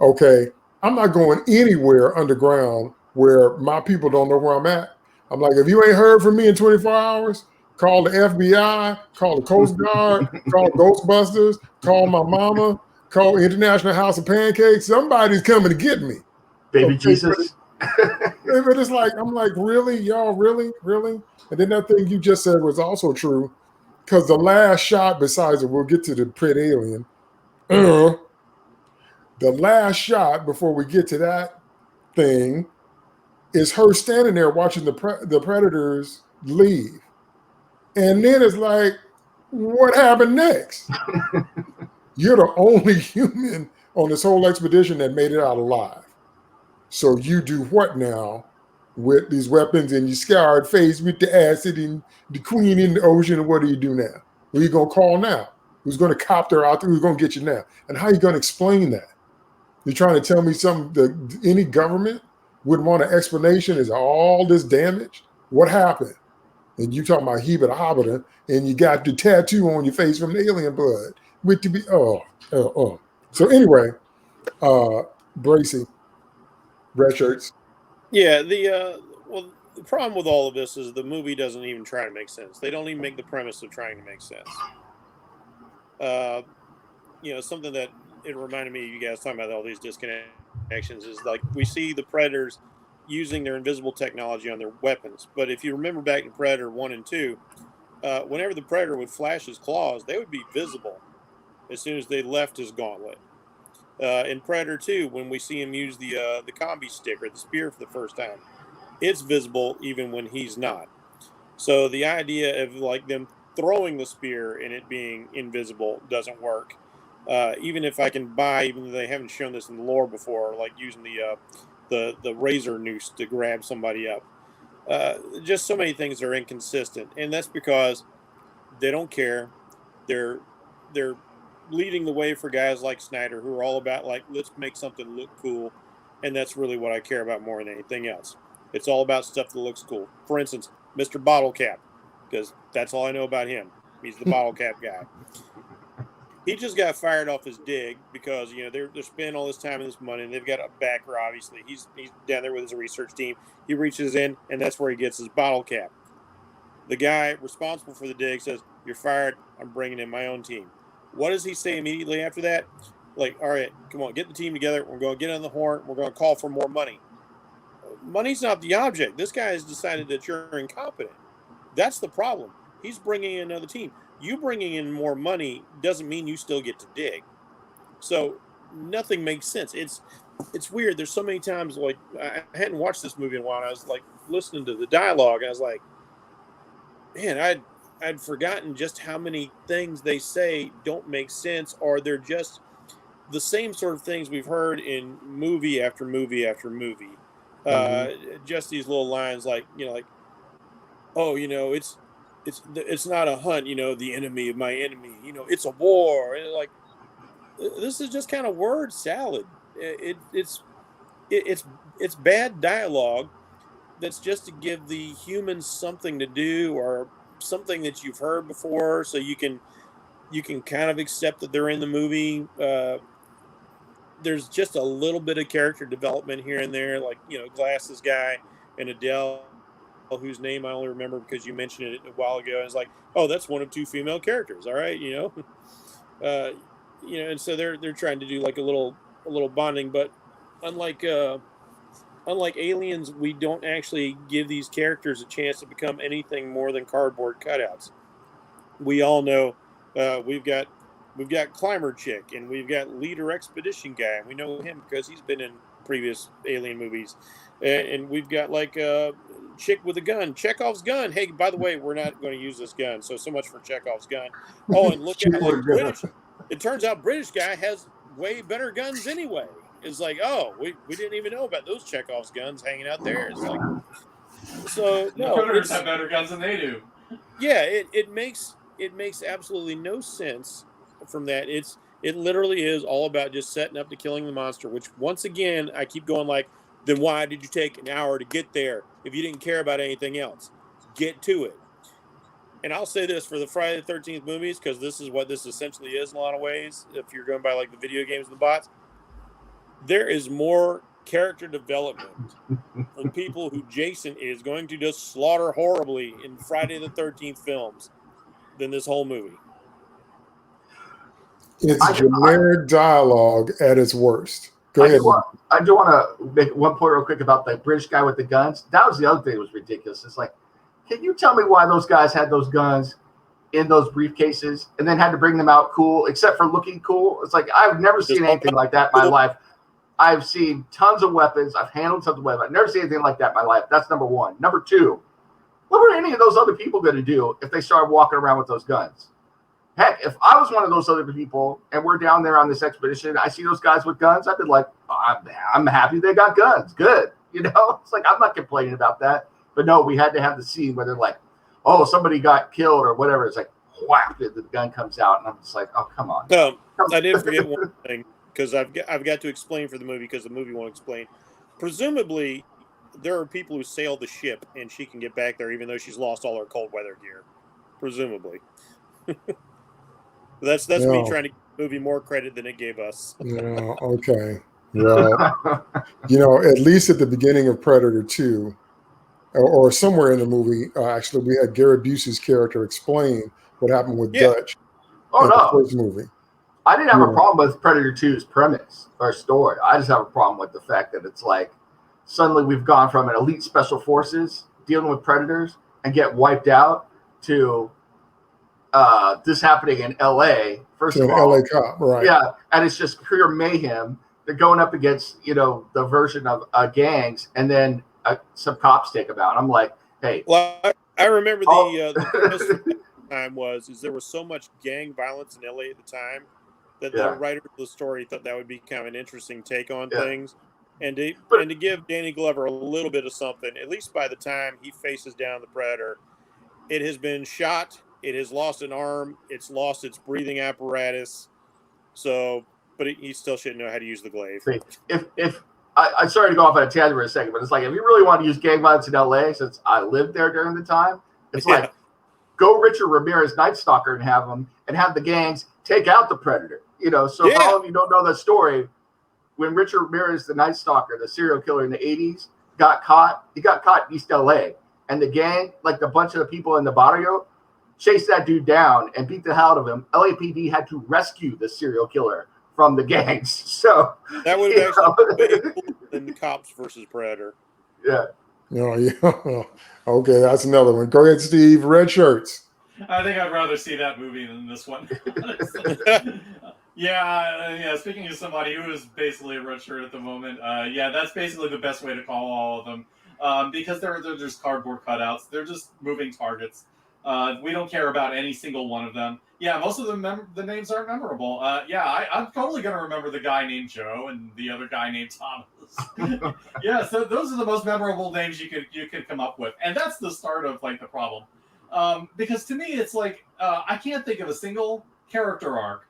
Speaker 1: Okay, I'm not going anywhere underground where my people don't know where I'm at. I'm like, if you ain't heard from me in 24 hours, call the FBI, call the Coast Guard, call Ghostbusters, call my mama, call International House of Pancakes. Somebody's coming to get me.
Speaker 2: Baby Jesus.
Speaker 1: But it's like, I'm like, really? Y'all, really? Really? And then that thing you just said was also true, because the last shot, besides it, we'll get to the pit alien. The last shot before we get to that thing is her standing there watching the predators leave. And then it's like, what happened next? You're the only human on this whole expedition that made it out alive. So you do what now with these weapons and your scarred face with the acid and the queen in the ocean? And what do you do now? Who are you going to call now? Who's going to copter out there? Who's going to get you now? And how are you going to explain that? You're trying to tell me something that any government would want an explanation? Is all this damage? What happened? And you talking about Hebert Hobbiter, and you got the tattoo on your face from the alien blood. With to be So anyway, Bracy, red shirts.
Speaker 4: Yeah, the problem with all of this is the movie doesn't even try to make sense. They don't even make the premise of trying to make sense. Something that it reminded me of you guys talking about all these disconnections is like we see the Predators using their invisible technology on their weapons. But if you remember back to Predator 1 and 2, whenever the Predator would flash his claws, they would be visible as soon as they left his gauntlet. In Predator 2, when we see him use the combi stick or the spear for the first time, it's visible even when he's not. So the idea of like them throwing the spear and it being invisible doesn't work. Even if I can buy, even though they haven't shown this in the lore before, like using the razor noose to grab somebody up. Just so many things are inconsistent, and that's because they don't care. They're leading the way for guys like Snyder, who are all about like, let's make something look cool, and that's really what I care about more than anything else. It's all about stuff that looks cool. For instance, Mr. Bottle Cap, because that's all I know about him. He's the bottle cap guy. He just got fired off his dig because they're spending all this time and this money, and they've got a backer. Obviously, he's down there with his research team. He reaches in, and that's where he gets his bottle cap. The guy responsible for the dig says, "You're fired. I'm bringing in my own team." What does he say immediately after that? Like, all right, come on, get the team together. We're going to get on the horn. We're going to call for more money. Money's not the object. This guy has decided that you're incompetent. That's the problem. He's bringing in another team. You bringing in more money doesn't mean you still get to dig. So nothing makes sense. It's weird. There's so many times, like, I hadn't watched this movie in a while, and I was like listening to the dialogue, and I was like, man, I'd forgotten just how many things they say don't make sense, or they're just the same sort of things we've heard in movie after movie after movie. Just these little lines like, oh, it's not a hunt, the enemy of my enemy, it's a war. And like, this is just kind of word salad. It's bad dialogue that's just to give the humans something to do or something that you've heard before, so you can kind of accept that they're in the movie. there's just a little bit of character development here and there, like, you know, Glasses guy and Adele, whose name I only remember because you mentioned it a while ago. And it's like, oh, that's one of two female characters. All right, you know, you know, and so they're trying to do like a little bonding, but unlike Aliens, we don't actually give these characters a chance to become anything more than cardboard cutouts. We all know we've got Climber Chick, and we've got Leader Expedition Guy, and we know him because he's been in previous Alien movies, and we've got like Chick with a gun, Chekhov's gun. Hey, by the way, we're not going to use this gun, so much for Chekhov's gun. Oh, and look at like British. It turns out British guy has way better guns anyway. It's like, oh, we didn't even know about those Chekhov's guns hanging out there. It's like, so no,
Speaker 3: Predators have better guns than they do.
Speaker 4: Yeah, it makes absolutely no sense from that. It literally is all about just setting up to killing the monster, which once again I keep going like, then why did you take an hour to get there if you didn't care about anything else? Get to it. And I'll say this for the Friday the 13th movies, because this is what this essentially is in a lot of ways, if you're going by like the video games and the bots, there is more character development from people who Jason is going to just slaughter horribly in Friday the 13th films than this whole movie.
Speaker 1: It's generic dialogue at its worst. Go ahead.
Speaker 2: I do want to make one point real quick about the British guy with the guns. That was the other thing that was ridiculous. It's like, can you tell me why those guys had those guns in those briefcases and then had to bring them out cool, except for looking cool? It's like, I've never seen anything like that in my life. I've seen tons of weapons. I've handled tons of weapons. I've never seen anything like that in my life. That's number one. Number two, what were any of those other people going to do if they started walking around with those guns? Heck, if I was one of those other people and we're down there on this expedition, I see those guys with guns, I'd be like, oh, I'm happy they got guns. Good. You know, it's like, I'm not complaining about that. But no, we had to have the scene where they're like, oh, somebody got killed or whatever. It's like, whap, the gun comes out. And I'm just like, oh, come on.
Speaker 4: So I did forget one thing, because I've got to explain for the movie, because the movie won't explain. Presumably, there are people who sail the ship and she can get back there even though she's lost all her cold weather gear. Presumably. That's me trying to give the movie more credit than it gave us.
Speaker 1: Yeah, okay. Well, you know, at least at the beginning of Predator 2, or somewhere in the movie, actually, we had Gary Busey's character explain what happened with Dutch in the first movie.
Speaker 2: I didn't have a problem with Predator 2's premise or story. I just have a problem with the fact that it's like, suddenly we've gone from an elite special forces dealing with predators and get wiped out to this happening in L.A. First of all,
Speaker 1: L.A. cop, right?
Speaker 2: Yeah, and it's just pure mayhem. They're going up against, you know, the version of gangs, and then some cops take them out. I'm like, hey.
Speaker 4: Well, I remember the time was there was so much gang violence in L.A. at the time that the writer of the story thought that would be kind of an interesting take on things. And to give Danny Glover a little bit of something, at least by the time he faces down the Predator, it has been shot. It has lost an arm. It's lost its breathing apparatus. So, but he still shouldn't know how to use the glaive.
Speaker 2: If I'm sorry to go off on a tangent for a second, but it's like, if you really want to use gang violence in LA, since I lived there during the time, it's like, go Richard Ramirez Night Stalker and have the gangs take out the Predator. You know, so for all of you who don't know that story, when Richard Ramirez, the Night Stalker, the serial killer in the 80s, got caught, he got caught in East LA. And the gang, like the bunch of the people in the barrio, chased that dude down and beat the hell out of him. LAPD had to rescue the serial killer from the gangs. So
Speaker 4: that would have actually been cooler than the Cops versus Predator.
Speaker 2: Yeah.
Speaker 1: Oh, yeah. Okay, that's another one. Go ahead, Steve. Red shirts.
Speaker 3: I think I'd rather see that movie than this one. Yeah. Speaking of somebody who is basically a red shirt at the moment, that's basically the best way to call all of them, because they're just cardboard cutouts. They're just moving targets. We don't care about any single one of them. Yeah, most of them the names aren't memorable. I'm totally gonna remember the guy named Joe and the other guy named Thomas. So those are the most memorable names you could come up with, and that's the start of like the problem. Because to me, it's like I can't think of a single character arc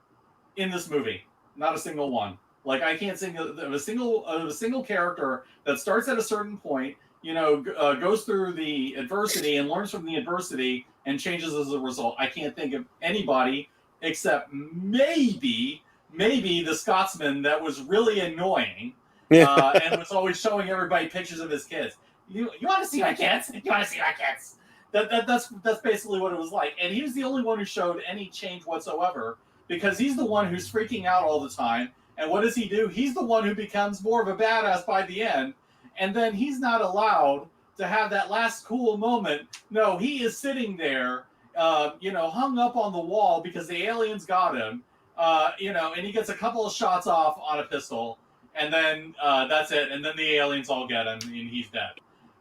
Speaker 3: in this movie, not a single one. Like I can't think of a single character that starts at a certain point, goes through the adversity and learns from the adversity and changes as a result. I can't think of anybody except maybe maybe the Scotsman that was really annoying and was always showing everybody pictures of his kids. You want to see my kids? You want to see my kids? That's basically what it was like. And he was the only one who showed any change whatsoever because he's the one who's freaking out all the time. And what does he do? He's the one who becomes more of a badass by the end. And then he's not allowed to have that last cool moment. No, he is sitting there, hung up on the wall because the aliens got him, and he gets a couple of shots off on a pistol. And then that's it. And then the aliens all get him and he's dead.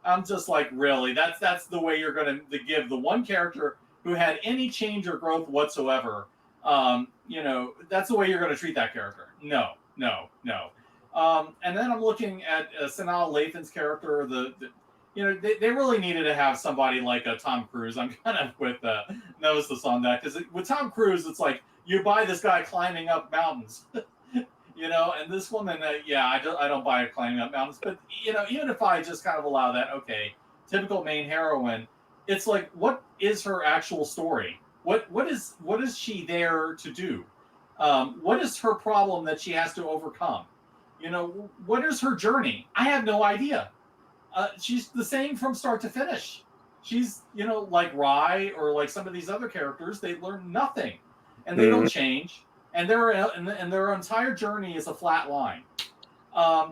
Speaker 3: I'm just like, really? That's the way you're going to give the one character who had any change or growth whatsoever. That's the way you're going to treat that character. No. And then I'm looking at Sanaa Lathan's character. They really needed to have somebody like a Tom Cruise. I'm kind of with Nemesis on that because with Tom Cruise, it's like you buy this guy climbing up mountains. And this woman, I don't buy her climbing up mountains, but even if I just kind of allow that, okay, typical main heroine, it's like, what is her actual story? What is she there to do? What is her problem that she has to overcome? What is her journey? I have no idea. She's the same from start to finish. She's, like Rye or like some of these other characters, they learn nothing and they don't change. And their entire journey is a flat line.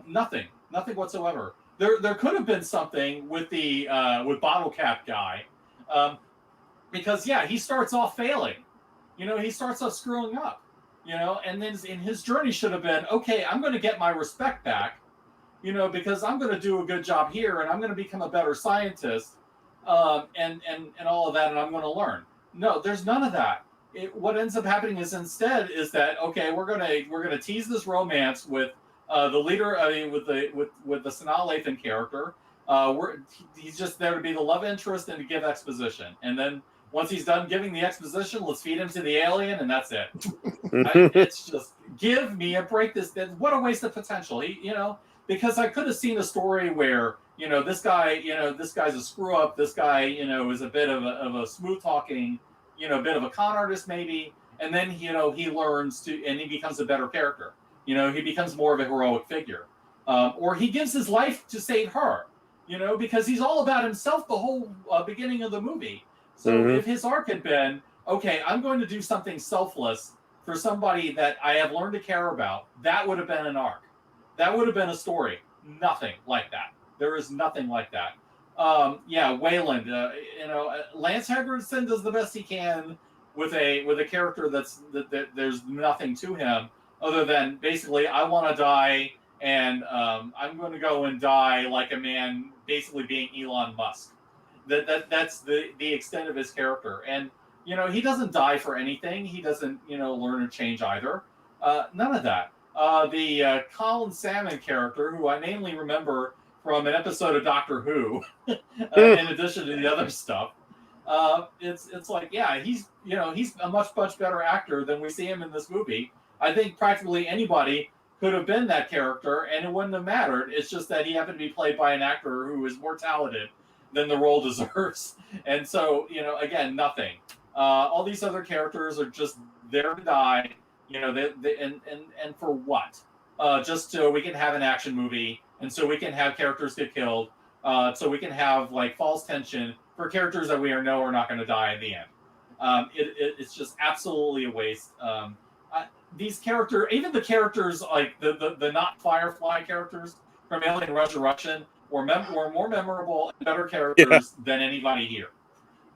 Speaker 3: Nothing whatsoever. There could have been something with the with Bottle Cap guy, because he starts off failing. He starts off screwing up. And then in his journey should have been, okay, I'm going to get my respect back. Because I'm going to do a good job here, and I'm going to become a better scientist, and all of that, and I'm going to learn. No, there's none of that. What ends up happening is instead is that, okay, we're gonna tease this romance with the leader. With the Sanaa Lathan character. He's just there to be the love interest and to give exposition. And then once he's done giving the exposition, let's feed him to the alien, and that's it. It's just give me a break. What a waste of potential. Because I could have seen a story where this guy's a screw up. This guy is a bit of a smooth talking. Bit of a con artist maybe, and then he learns and he becomes a better character. He becomes more of a heroic figure, or he gives his life to save her. Because he's all about himself the whole beginning of the movie. So if his arc had been, okay, I'm going to do something selfless for somebody that I have learned to care about, that would have been an arc. That would have been a story. Nothing like that. There is nothing like that. Wayland. Lance Henriksen does the best he can with a character that there's nothing to him other than basically I want to die and I'm going to go and die like a man, basically being Elon Musk. That's the extent of his character, and he doesn't die for anything. He doesn't learn or change either. None of that. The Colin Salmon character, who I mainly remember from an episode of Doctor Who, in addition to the other stuff. It's like, he's a much better actor than we see him in this movie. I think practically anybody could have been that character, and it wouldn't have mattered. It's just that he happened to be played by an actor who is more talented than the role deserves. And so, again, nothing. All these other characters are just there to die. And for what? Just so we can have an action movie. And so we can have characters get killed, so we can have like false tension for characters that we know are not going to die in the end. It's just absolutely a waste. These characters, even the characters like the not Firefly characters from Alien Resurrection, were more memorable and better characters than anybody here.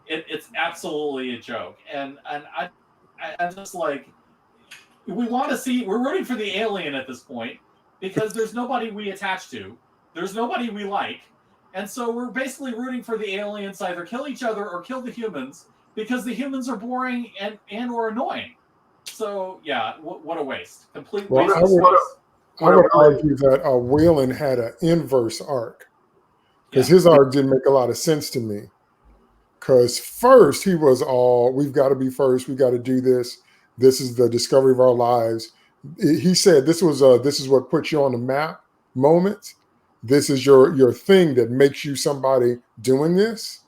Speaker 3: It's absolutely a joke, and I'm just like, we want to see. We're rooting for the alien at this point. Because there's nobody we attach to, there's nobody we like, and so we're basically rooting for the aliens to either kill each other or kill the humans because the humans are boring and or annoying. So what a waste! Complete waste of space.
Speaker 1: I would argue that Wayland had an inverse arc because his arc didn't make a lot of sense to me. Because first he was all, we've got to be first, we got to do this. This is the discovery of our lives. He said this is what puts you on the map moment. This is your thing that makes you somebody doing this.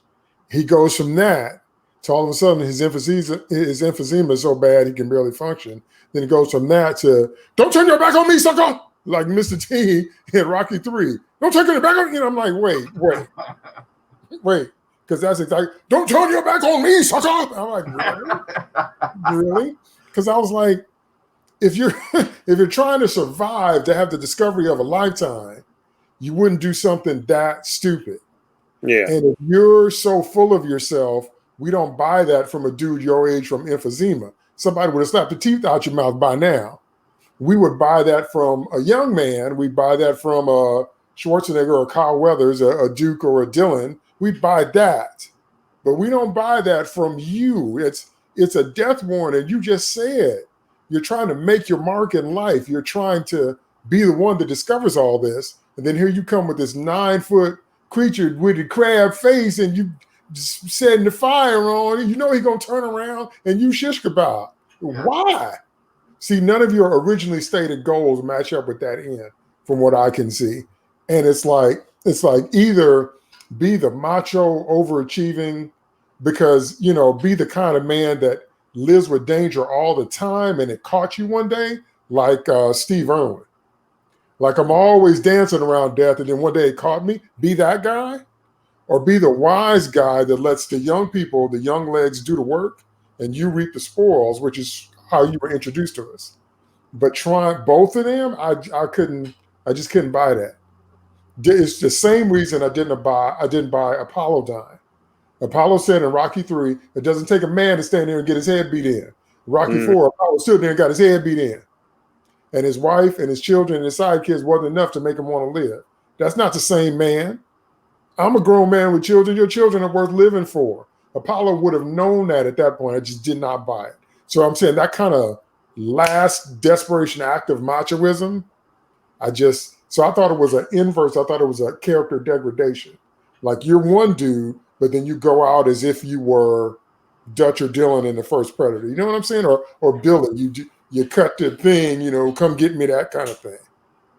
Speaker 1: He goes from that So all of a sudden, his emphysema is so bad he can barely function. Then it goes from that to "Don't turn your back on me, sucker!" Like Mr. T in Rocky 3. Don't turn your back on me. I'm like, wait, because that's exactly. Don't turn your back on me, sucker! I'm like, really? Because I was like, if you're trying to survive to have the discovery of a lifetime, you wouldn't do something that stupid.
Speaker 4: Yeah.
Speaker 1: And if you're so full of yourself, we don't buy that from a dude your age from emphysema. Somebody would have slapped the teeth out your mouth by now. We would buy that from a young man. We'd buy that from a Schwarzenegger or Kyle Weathers, a Duke or a Dylan. We'd buy that. But we don't buy that from you. It's a death warrant. You just said you're trying to make your mark in life. You're trying to be the one that discovers all this. And then here you come with this 9-foot creature with a crab face, and you just setting the fire on. You know he's gonna turn around and you shish kebab.
Speaker 2: Yeah.
Speaker 1: Why? See, none of your originally stated goals match up with that end, from what I can see. And it's like either be the macho, overachieving, because be the kind of man that lives with danger all the time, and it caught you one day, like Steve Irwin. Like I'm always dancing around death, and then one day it caught me. Be that guy, or be the wise guy that lets the young people, the young legs, do the work, and you reap the spoils, which is how you were introduced to us. But trying both of them, I just couldn't buy that. It's the same reason I didn't buy Apollo dying. Apollo said in Rocky 3, it doesn't take a man to stand there and get his head beat in. Rocky 4, Apollo stood there and got his head beat in. And his wife and his children and his sidekicks wasn't enough to make him want to live. That's not the same man. I'm a grown man with children. Your children are worth living for. Apollo would have known that at that point. I just did not buy it. So I'm saying that kind of last desperation act of machoism, so I thought it was an inverse. I thought it was a character degradation. Like you're one dude, but then you go out as if you were Dutch or Dylan in the first Predator. You know what I'm saying? Or Billy, you cut the thing, come get me, that kind of thing.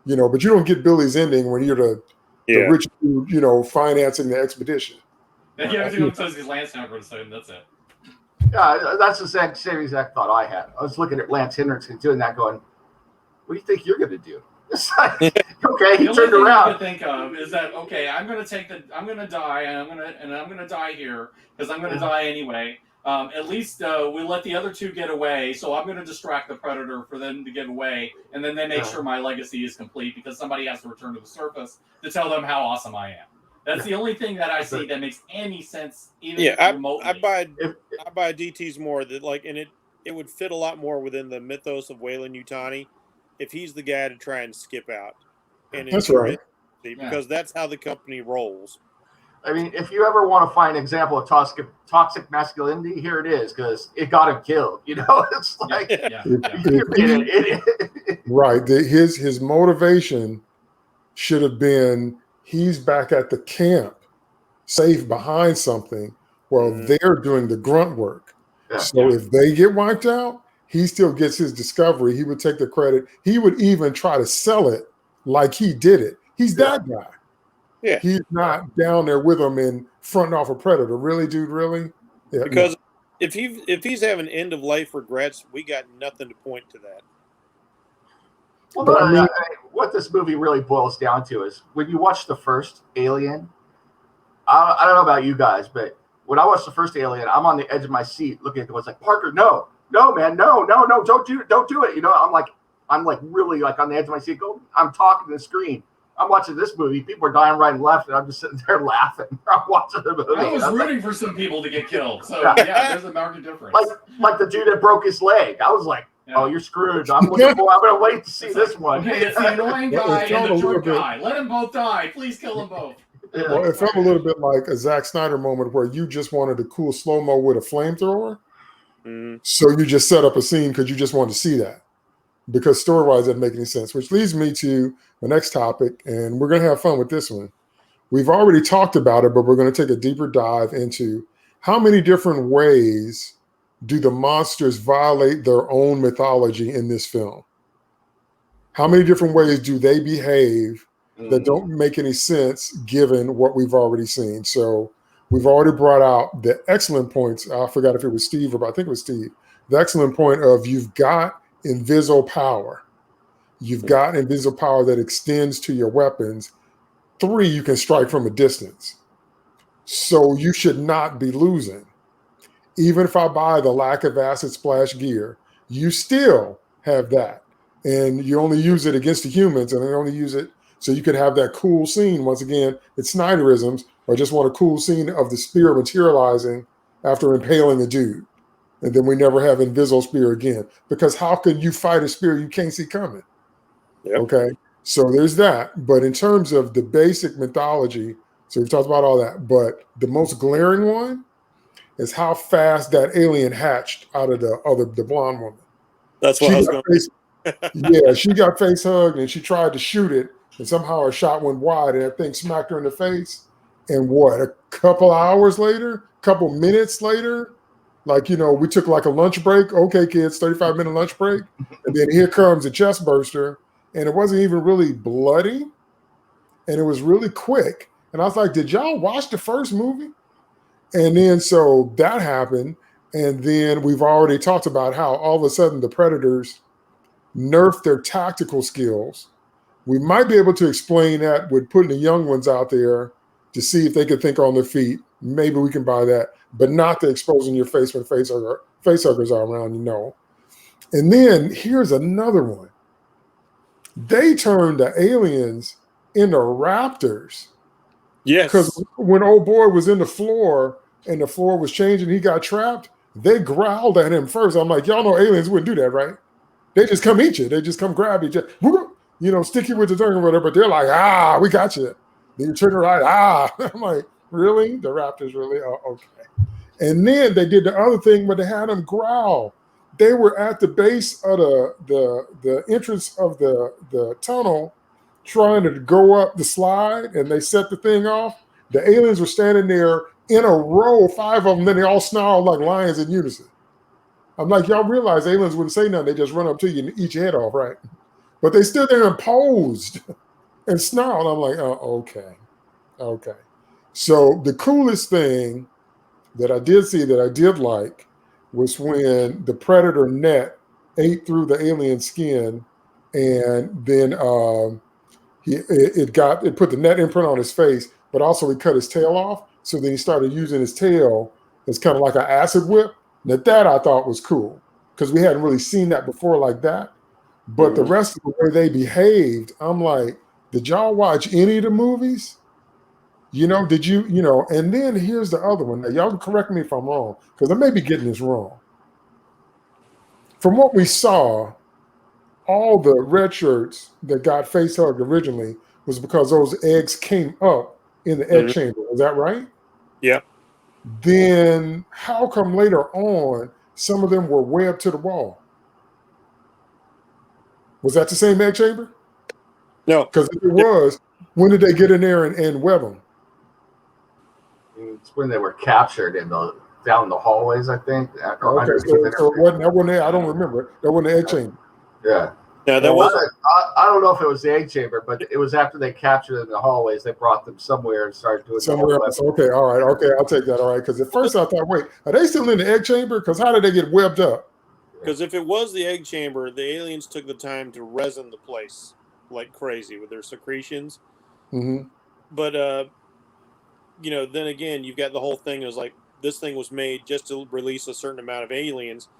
Speaker 1: But you don't get Billy's ending when you're the rich dude, financing the expedition.
Speaker 3: Yeah, everything says he's Lance Henriksen, that's it.
Speaker 2: Yeah, that's the same exact thought I had. I was looking at Lance Henriksen doing that, going, "What do you think you're going to do?" It's like, okay, he turned around.
Speaker 3: The only thing I can think of is that I'm going to die, and I'm going to die here because I'm going to die anyway. At least we let the other two get away, so I'm going to distract the Predator for them to get away, and then they make sure my legacy is complete because somebody has to return to the surface to tell them how awesome I am. That's the only thing that I see that makes any sense, even remotely.
Speaker 4: I buy DT's more that and it would fit a lot more within the mythos of Weyland Yutani if he's the guy to try and skip out. And
Speaker 1: that's right.
Speaker 4: Because that's how the company rolls.
Speaker 2: I mean, if you ever want to find an example of toxic masculinity, here it is, because it got him killed. It's like
Speaker 1: right. His motivation should have been he's back at the camp, safe behind something, while they're doing the grunt work. Yeah. So if they get wiped out, he still gets his discovery. He would take the credit. He would even try to sell it like he did it. He's that guy.
Speaker 4: Yeah.
Speaker 1: He's not down there with him and fronting off a Predator. Really, dude, really? Yeah,
Speaker 4: because if he's having end of life regrets, we got nothing to point to that.
Speaker 2: Well, what this movie really boils down to is when you watch the first Alien, I don't know about you guys, but when I watched the first Alien, I'm on the edge of my seat looking at the ones like, Parker, no, man, no, don't do it. I'm really on the edge of my seat. I'm talking to the screen. I'm watching this movie. People are dying right and left, and I'm just sitting there laughing. I'm watching the movie.
Speaker 3: I was rooting for some people to get killed. So yeah, there's a marked difference.
Speaker 2: Like the dude that broke his leg. I was like, oh, you're screwed. I'm going to wait to see this one.
Speaker 3: Okay, it's the annoying guy and the drunk guy. Let them both die. Please kill them both.
Speaker 2: Yeah.
Speaker 1: Well, it felt a little bit like a Zack Snyder moment where you just wanted a cool slow-mo with a flamethrower. So you just set up a scene because you just wanted to see that. Because story-wise, that doesn't make any sense. Which leads me to the next topic, and we're going to have fun with this one. We've already talked about it, but we're going to take a deeper dive into how many different ways do the monsters violate their own mythology in this film? How many different ways do they behave that don't make any sense given what we've already seen? So we've already brought out the excellent points. I forgot if it was Steve or I think it was Steve. The excellent point of you've got invisible power. You've got invisible power that extends to your weapons. 3, you can strike from a distance. So you should not be losing. Even if I buy the lack of acid splash gear, you still have that. And you only use it against the humans, and they only use it so you can have that cool scene. Once again, it's Snyderisms, or just want a cool scene of the spear materializing after impaling a dude. And then we never have invisible spear again. Because how can you fight a spear you can't see coming?
Speaker 4: Yep.
Speaker 1: Okay, so there's that. But in terms of the basic mythology, so we've talked about all that, but the most glaring one is how fast that alien hatched out of the blonde woman.
Speaker 4: That's what I was going
Speaker 1: to yeah, she got face hugged and she tried to shoot it, and somehow her shot went wide and that thing smacked her in the face. And what, a couple hours later, couple minutes later, like, we took like a lunch break. Okay, kids, 35-minute lunch break. And then here comes a chest burster. And it wasn't even really bloody. And it was really quick. And I was like, did y'all watch the first movie? And then so that happened. And then we've already talked about how all of a sudden the Predators nerfed their tactical skills. We might be able to explain that with putting the young ones out there to see if they can think on their feet. Maybe we can buy that, but not the exposing your face when face huggers are around, And then here's another one. They turned the aliens into raptors.
Speaker 4: Yes.
Speaker 1: Because when old boy was in the floor and the floor was changing, he got trapped, they growled at him first. I'm like, y'all know aliens wouldn't do that, right? They just come eat you. They just come grab you, stick you with the tongue or whatever. But they're like, we got you. Then you turn right, I'm like, really? The raptors really? Oh, okay. And then they did the other thing where they had them growl. They were at the base of the entrance of the tunnel trying to go up the slide, and they set the thing off. The aliens were standing there in a row, 5 of them, then they all snarled like lions in unison. I'm like, y'all realize aliens wouldn't say nothing. They just run up to you and eat your head off, right? But they stood there and posed and snarled. I'm like, oh, okay. So the coolest thing that I did see that I did like was when the Predator net ate through the alien skin, and then it put the net imprint on his face, but also he cut his tail off. So then he started using his tail as kind of like an acid whip. Now that I thought was cool because we hadn't really seen that before like that. But the rest of the way they behaved, I'm like, did y'all watch any of the movies? Did you, and then here's the other one. Now, y'all can correct me if I'm wrong, because I may be getting this wrong. From what we saw, all the red shirts that got face hugged originally was because those eggs came up in the egg chamber. Is that right?
Speaker 4: Yeah.
Speaker 1: Then how come later on some of them were way up to the wall? Was that the same egg chamber?
Speaker 4: No.
Speaker 1: Because if it was, when did they get in there and web them?
Speaker 2: It's when they were captured down the hallways, I think.
Speaker 1: Okay, so that wasn't I don't remember. That wasn't the egg chamber.
Speaker 2: Yeah.
Speaker 4: Yeah, that was.
Speaker 2: I don't know if it was the egg chamber, but it was after they captured them in the hallways. They brought them somewhere and started doing
Speaker 1: somewhere else. Okay, all right. Okay, I'll take that. All right, because at first I thought, wait, are they still in the egg chamber? Because how did they get webbed up?
Speaker 4: Because if it was the egg chamber, the aliens took the time to resin the place like crazy with their secretions.
Speaker 1: Mm-hmm.
Speaker 4: But then again, you've got the whole thing. It was like this thing was made just to release a certain amount of aliens.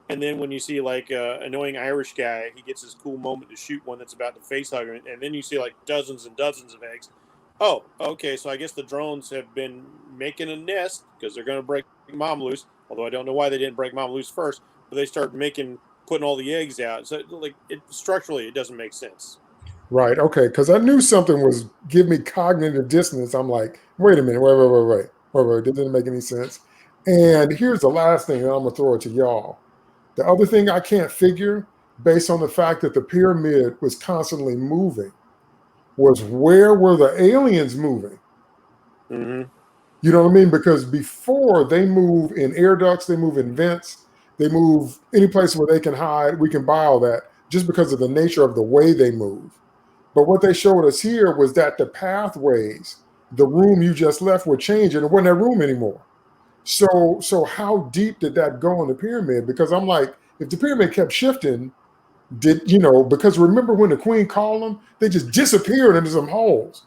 Speaker 4: And then when you see like annoying Irish guy, he gets this cool moment to shoot one that's about to face hug him, and then you see like dozens and dozens of eggs. Oh, okay, so I guess the drones have been making a nest because they're going to break mom loose. Although I don't know why they didn't break mom loose first, but they start putting all the eggs out. So like structurally, it doesn't make sense.
Speaker 1: Right. Okay. Because I knew something was giving me cognitive dissonance. I'm like, wait a minute. Wait. That didn't make any sense. And here's the last thing, and I'm gonna throw it to y'all. The other thing I can't figure, based on the fact that the pyramid was constantly moving, was where were the aliens moving?
Speaker 4: Mm-hmm.
Speaker 1: You know what I mean? Because before they move in air ducts, they move in vents, they move any place where they can hide. We can buy all that just because of the nature of the way they move. But what they showed us here was that the pathways the room you just left would change and it wasn't that room anymore. So how deep did that go in the pyramid? Because I'm like, if the pyramid kept shifting, because remember when the queen called them, they just disappeared into some holes.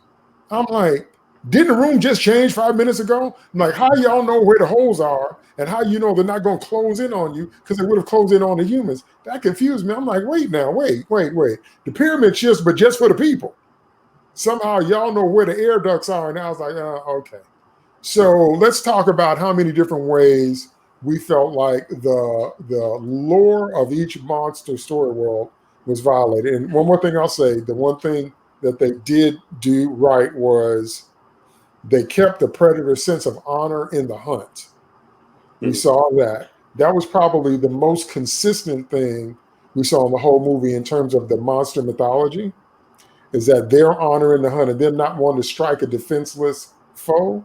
Speaker 1: I'm like, didn't the room just change 5 minutes ago? I'm like, how y'all know where the holes are and how you know they're not going to close in on you because they would have closed in on the humans? That confused me. I'm like, wait. The pyramid shifts, but just for the people. Somehow y'all know where the air ducts are. And I was like, okay. So let's talk about how many different ways we felt like the lore of each monster story world was violated. And one more thing I'll say, the one thing that they did do right was they kept the predator's sense of honor in the hunt. We saw that. That was probably the most consistent thing we saw in the whole movie in terms of the monster mythology, is that their honor in the hunt and them not wanting to strike a defenseless foe.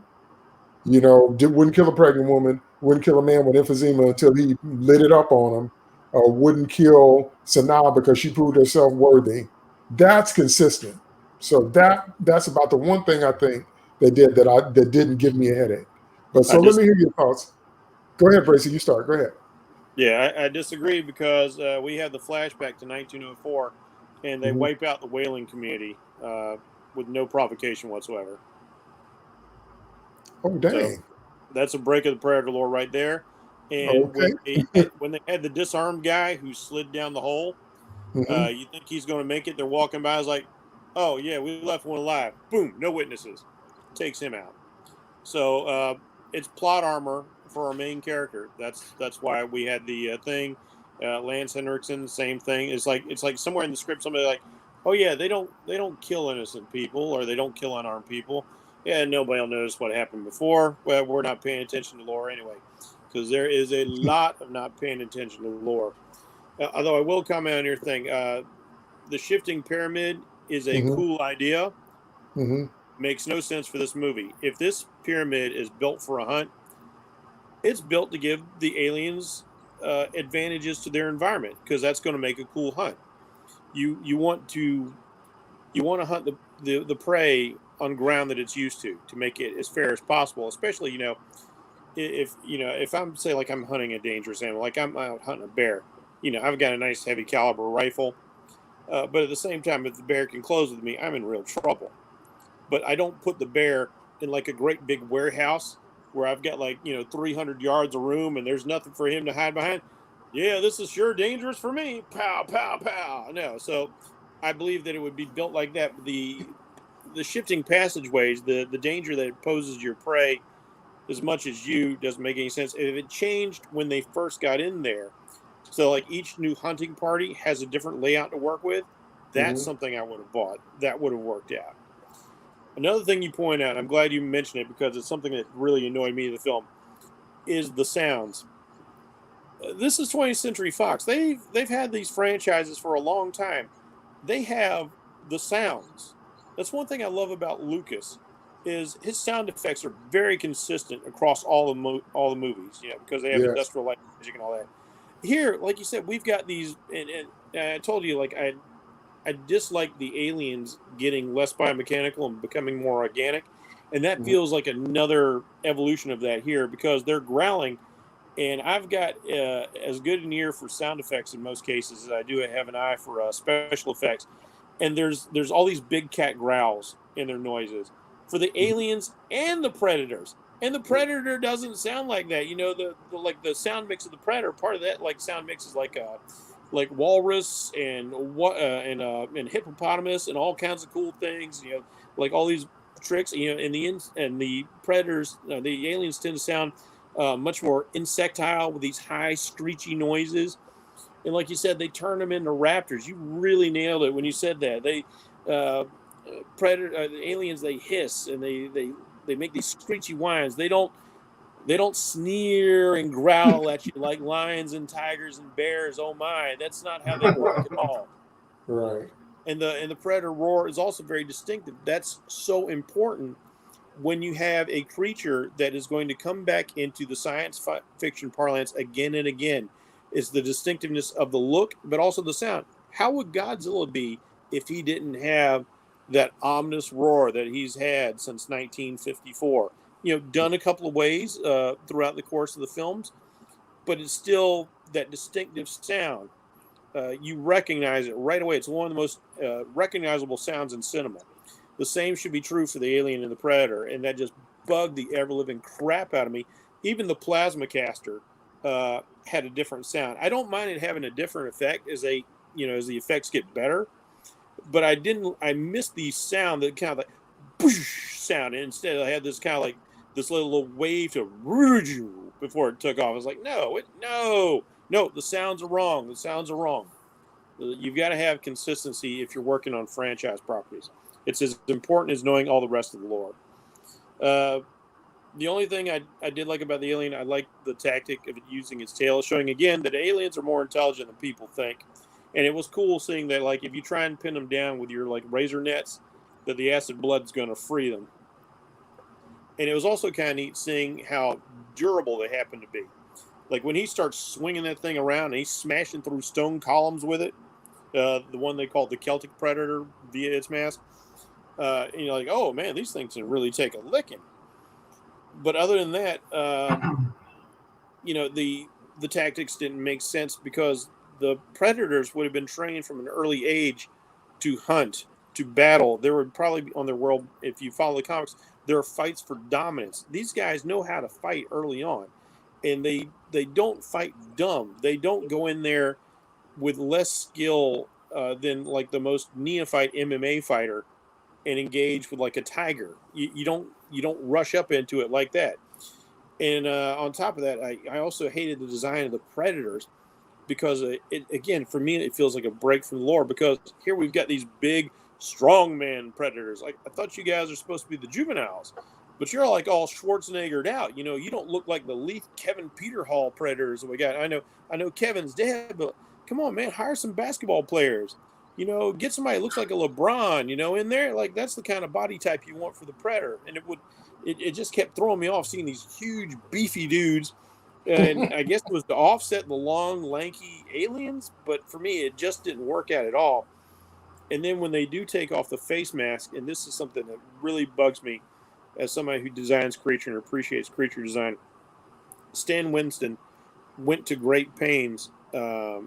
Speaker 1: Wouldn't kill a pregnant woman, wouldn't kill a man with emphysema until he lit it up on him, or wouldn't kill Sanaa because she proved herself worthy. That's consistent. So that's about the one thing I think they did that didn't give me a headache. But so let me hear your thoughts. Go ahead, Bracy. You start. Go ahead.
Speaker 4: Yeah, I disagree because we have the flashback to 1904, and they wipe out the whaling community with no provocation whatsoever.
Speaker 1: Oh, dang.
Speaker 4: So that's a break of the predator lore right there. And when they had the disarmed guy who slid down the hole, you think he's going to make it? They're walking by. I was like, oh, yeah, we left one alive. Boom, no witnesses. Takes him out. So it's plot armor for our main character. That's why we had the thing. Lance Henriksen, same thing. It's like somewhere in the script somebody like, oh yeah, they don't kill innocent people or they don't kill unarmed people. Yeah, nobody will notice what happened before. Well, we're not paying attention to lore anyway, because there is a lot of not paying attention to lore. Although I will comment on your thing, the shifting pyramid is a cool idea. Makes no sense for this movie. If this pyramid is built for a hunt, it's built to give the aliens advantages to their environment because that's going to make a cool hunt. You want to hunt the prey on ground that it's used to make it as fair as possible. Especially if I'm say like I'm hunting a dangerous animal, like I'm out hunting a bear. I've got a nice heavy caliber rifle, but at the same time, if the bear can close with me, I'm in real trouble. But I don't put the bear in like a great big warehouse where I've got 300 yards of room and there's nothing for him to hide behind. Yeah, this is sure dangerous for me. Pow, pow, pow. No, so I believe that it would be built like that. The shifting passageways, the danger that it poses your prey as much as you doesn't make any sense. If it changed when they first got in there, so like each new hunting party has a different layout to work with, that's something I would have bought. That would have worked out. Another thing you point out, I'm glad you mentioned it because it's something that really annoyed me in the film, is the sounds. This is 20th Century Fox. They've had these franchises for a long time. They have the sounds. That's one thing I love about Lucas, is his sound effects are very consistent across all the movies. Because they have industrial light music and all that. Here, like you said, we've got these, and I told you, I dislike the aliens getting less biomechanical and becoming more organic. And that feels like another evolution of that here because they're growling. And I've got as good an ear for sound effects in most cases as I do have an eye for special effects. And there's all these big cat growls in their noises for the aliens and the predators. And the predator doesn't sound like that. The sound mix of the predator, part of that sound mix is like walrus and hippopotamus and all kinds of cool things. Like all these tricks. And the predators, the aliens tend to sound much more insectile with these high screechy noises. And like you said, they turn them into raptors. You really nailed it when you said that. They the aliens, they hiss and they make these screechy whines. They don't sneer and growl at you like lions and tigers and bears. Oh my, that's not how they work at all.
Speaker 1: Right.
Speaker 4: And the predator roar is also very distinctive. That's so important when you have a creature that is going to come back into the science fiction parlance again and again. Is the distinctiveness of the look, but also the sound. How would Godzilla be if he didn't have that ominous roar that he's had since 1954. Done a couple of ways throughout the course of the films, but it's still that distinctive sound. You recognize it right away. It's one of the most recognizable sounds in cinema. The same should be true for the Alien and the Predator, and that just bugged the ever-living crap out of me. Even the plasma caster had a different sound. I don't mind it having a different effect as the effects get better, but I missed the sound that kind of like boosh sound, and instead I had this kind of like this little wave to before it took off. I was like, no, the sounds are wrong. The sounds are wrong. You've got to have consistency if you're working on franchise properties. It's as important as knowing all the rest of the lore. The only thing I did like about the Alien, I like the tactic of it using its tail, showing again that aliens are more intelligent than people think. And it was cool seeing that, like, if you try and pin them down with your like razor nets, that the acid blood's going to free them. And it was also kind of neat seeing how durable they happen to be. Like when he starts swinging that thing around and he's smashing through stone columns with it, the one they called the Celtic Predator via its mask, and you're like, oh man, these things can really take a licking. But other than that, the tactics didn't make sense because the Predators would have been trained from an early age to hunt, to battle. There were probably on their world, if you follow the comics, there are fights for dominance. These guys know how to fight early on, and they don't fight dumb. They don't go in there with less skill than like the most neophyte MMA fighter and engage with like a tiger. You don't rush up into it like that. And on top of that, I also hated the design of the Predators because again, for me, it feels like a break from the lore because here we've got these big strongman Predators. Like I thought you guys are supposed to be the juveniles, but you're like all Schwarzeneggered out. You don't look like the Leith Kevin Peter Hall Predators that we got. I know Kevin's dead, but come on, man, hire some basketball players. Get somebody that looks like a LeBron, in there. Like that's the kind of body type you want for the Predator. And it just kept throwing me off seeing these huge beefy dudes. And I guess it was to offset the long, lanky aliens, but for me, it just didn't work out at all. And then when they do take off the face mask, and this is something that really bugs me as somebody who designs creature and appreciates creature design, Stan Winston went to great pains to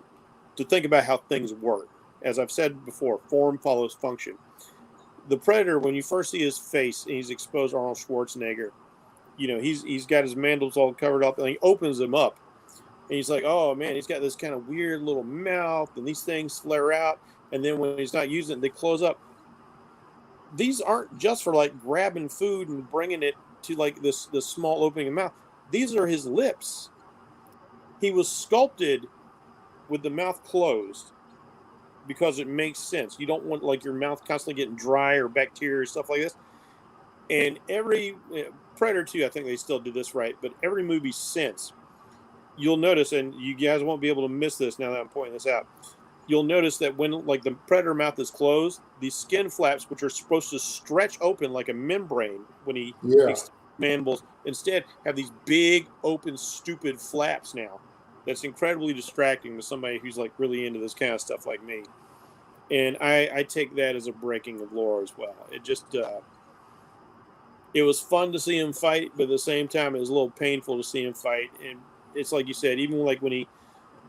Speaker 4: think about how things work. As I've said before, form follows function. The Predator, when you first see his face and he's exposed to Arnold Schwarzenegger, he's got his mandibles all covered up, and he opens them up, and he's like, oh man, he's got this kind of weird little mouth, and these things flare out, and then when he's not using it, they close up. These aren't just for like grabbing food and bringing it to like this small opening of mouth. These are his lips. He was sculpted with the mouth closed because it makes sense. You don't want like your mouth constantly getting dry or bacteria or stuff like this. And every Predator 2, I think they still do this right, but every movie since, you'll notice, and you guys won't be able to miss this now that I'm pointing this out, you'll notice that when like the Predator mouth is closed, these skin flaps, which are supposed to stretch open like a membrane when he makes mandibles, instead have these big, open, stupid flaps now. That's incredibly distracting to somebody who's like really into this kind of stuff like me. And I take that as a breaking of lore as well. It just, it was fun to see him fight, but at the same time, it was a little painful to see him fight. And it's like you said, even like when he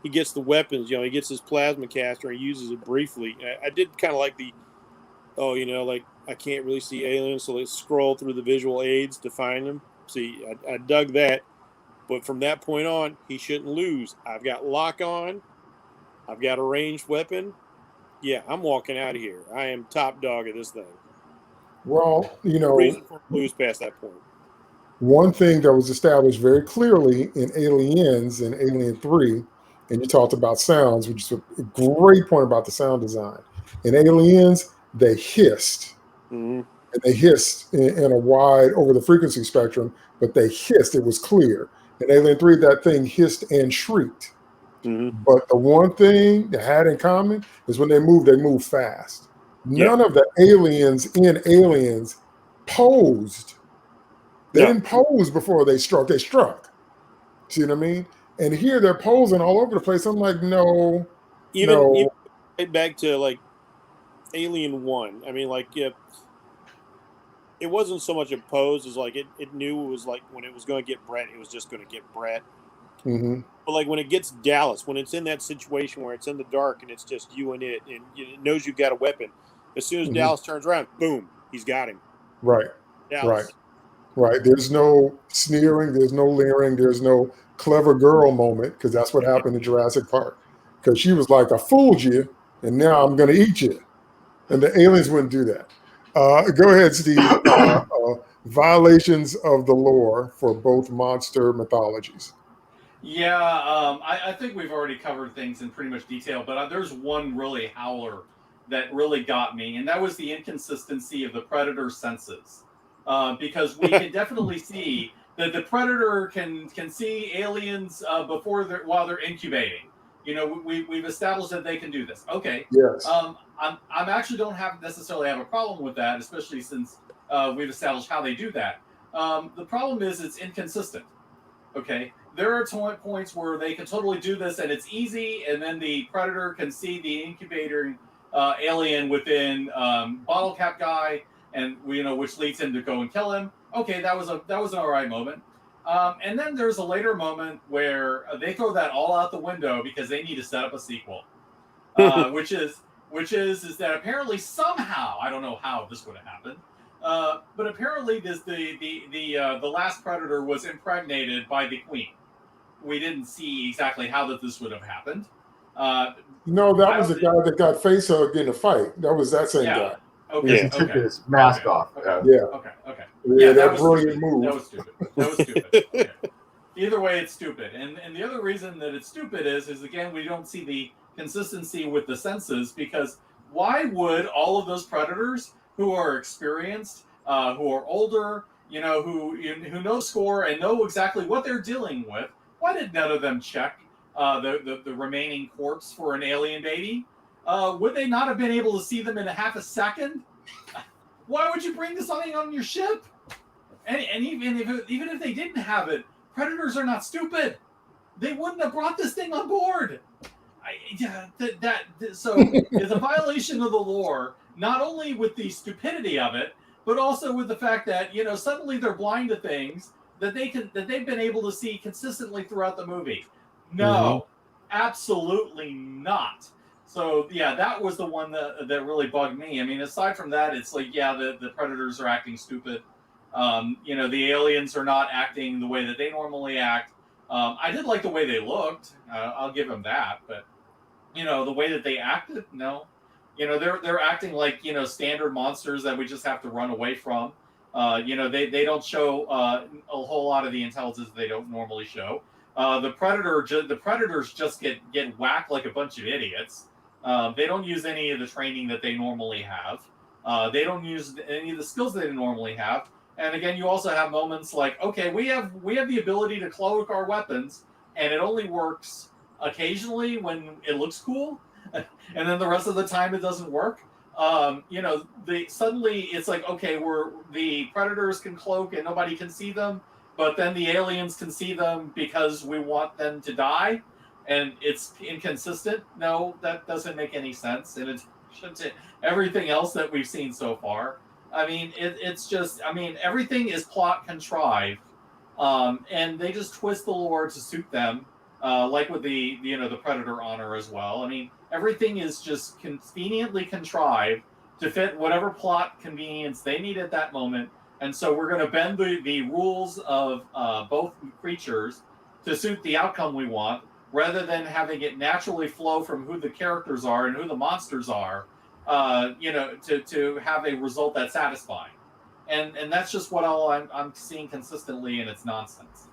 Speaker 4: gets the weapons, he gets his plasma caster and he uses it briefly. I did kind of like like I can't really see aliens, so let's scroll through the visual aids to find them. See, I dug that. But from that point on, he shouldn't lose. I've got lock on. I've got a ranged weapon. Yeah, I'm walking out of here. I am top dog of this thing.
Speaker 1: Well,
Speaker 4: No reason for him to lose past that point.
Speaker 1: One thing that was established very clearly in Aliens and Alien 3, and you talked about sounds, which is a great point about the sound design. In Aliens, they hissed.
Speaker 4: Mm-hmm.
Speaker 1: And they hissed in a wide over the frequency spectrum, but they hissed. It was clear. In Alien 3, that thing hissed and shrieked.
Speaker 4: Mm-hmm.
Speaker 1: But the one thing they had in common is when they moved fast. None of the aliens in Aliens posed. They didn't pose before they struck. They struck. See what I mean? And here they're posing all over the place. I'm like, no.
Speaker 4: Even back to like Alien 1. I mean, like, yeah, it wasn't so much a pose as like it knew it was like when it was going to get Brett, it was just going to get Brett.
Speaker 1: Mm-hmm.
Speaker 4: But like when it gets Dallas, when it's in that situation where it's in the dark and it's just you and it knows you've got a weapon, as soon as Dallas turns around, boom, he's got him.
Speaker 1: Right.
Speaker 4: Dallas.
Speaker 1: Right. There's no sneering. There's no leering. There's no clever girl moment, because that's what happened in Jurassic Park. Because she was like, I fooled you, and now I'm going to eat you. And the aliens wouldn't do that. Go ahead, Steve. Violations of the lore for both monster mythologies.
Speaker 3: Yeah, I think we've already covered things in pretty much detail, but there's one really howler that really got me, and that was the inconsistency of the predator's senses. Because we can definitely see that the predator can see aliens while they're incubating. You know, we've established that they can do this. Okay.
Speaker 1: Yes.
Speaker 3: I'm actually don't necessarily have a problem with that, especially since we've established how they do that. The problem is it's inconsistent. Okay, there are points where they can totally do this and it's easy, and then the predator can see the incubator alien within bottle cap guy, and which leads him to go and kill him. Okay, that was an all right moment. And then there's a later moment where they throw that all out the window because they need to set up a sequel, which is that apparently somehow, I don't know how this would have happened. But apparently, the last predator was impregnated by the queen. We didn't see exactly how this would have happened.
Speaker 1: No, that was the guy that got face hugged in a fight. That was that same guy.
Speaker 3: Okay.
Speaker 2: He took his mask off.
Speaker 1: Yeah.
Speaker 3: Okay.
Speaker 1: Yeah,
Speaker 3: that was
Speaker 1: brilliant
Speaker 3: stupid.
Speaker 1: move.
Speaker 3: That was stupid. Okay. Either way, it's stupid. And the other reason that it's stupid is again, we don't see the consistency with the senses, because why would all of those predators who are experienced, who are older, who know score and know exactly what they're dealing with, why did none of them check the remaining corpse for an alien baby? Would they not have been able to see them in a half a second? Why would you bring something on your ship? And even if they didn't have it, predators are not stupid. They wouldn't have brought this thing on board. So it's a violation of the lore, not only with the stupidity of it, but also with the fact that suddenly they're blind to things that they've been able to see consistently throughout the movie. No, absolutely not. So yeah, that was the one that really bugged me. I mean, aside from that, it's like, yeah, the predators are acting stupid. The aliens are not acting the way that they normally act. I did like the way they looked. I'll give them that, but the way that they acted, no. They're acting like standard monsters that we just have to run away from. They don't show a whole lot of the intelligence they don't normally show. The predators just get whacked like a bunch of idiots. They don't use any of the training that they normally have. They don't use any of the skills they normally have. And again, you also have moments like, okay, we have the ability to cloak our weapons, and it only works occasionally when it looks cool, and then the rest of the time it doesn't work. Suddenly it's like, okay, the predators can cloak and nobody can see them, but then the aliens can see them because we want them to die, and it's inconsistent. No, that doesn't make any sense, and it's everything else that we've seen so far. I mean, it's just, everything is plot contrived, and they just twist the lore to suit them, like with the Predator honor as well. I mean, everything is just conveniently contrived to fit whatever plot convenience they need at that moment, and so we're going to bend the rules of both creatures to suit the outcome we want, rather than having it naturally flow from who the characters are and who the monsters are. To have a result that's satisfying, and that's just what I'm seeing consistently, and it's nonsense.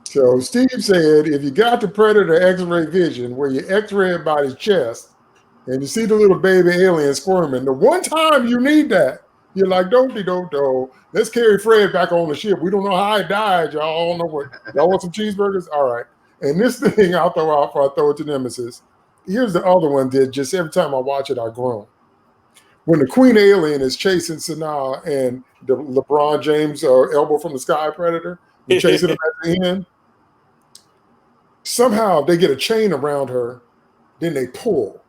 Speaker 1: So Steve said, if you got the Predator X-ray vision, where you X-ray about his chest, and you see the little baby alien squirming, the one time you need that, you're like, do. Let's carry Fred back on the ship. We don't know how he died. Y'all don't know what. Y'all want some cheeseburgers? All right. And this thing I'll throw out before I throw it to Nemesis. Here's the other one that just every time I watch it, I groan. When the Queen Alien is chasing Sanaa and the LeBron James elbow from the sky predator, and chasing him at the end, somehow they get a chain around her, then they pull.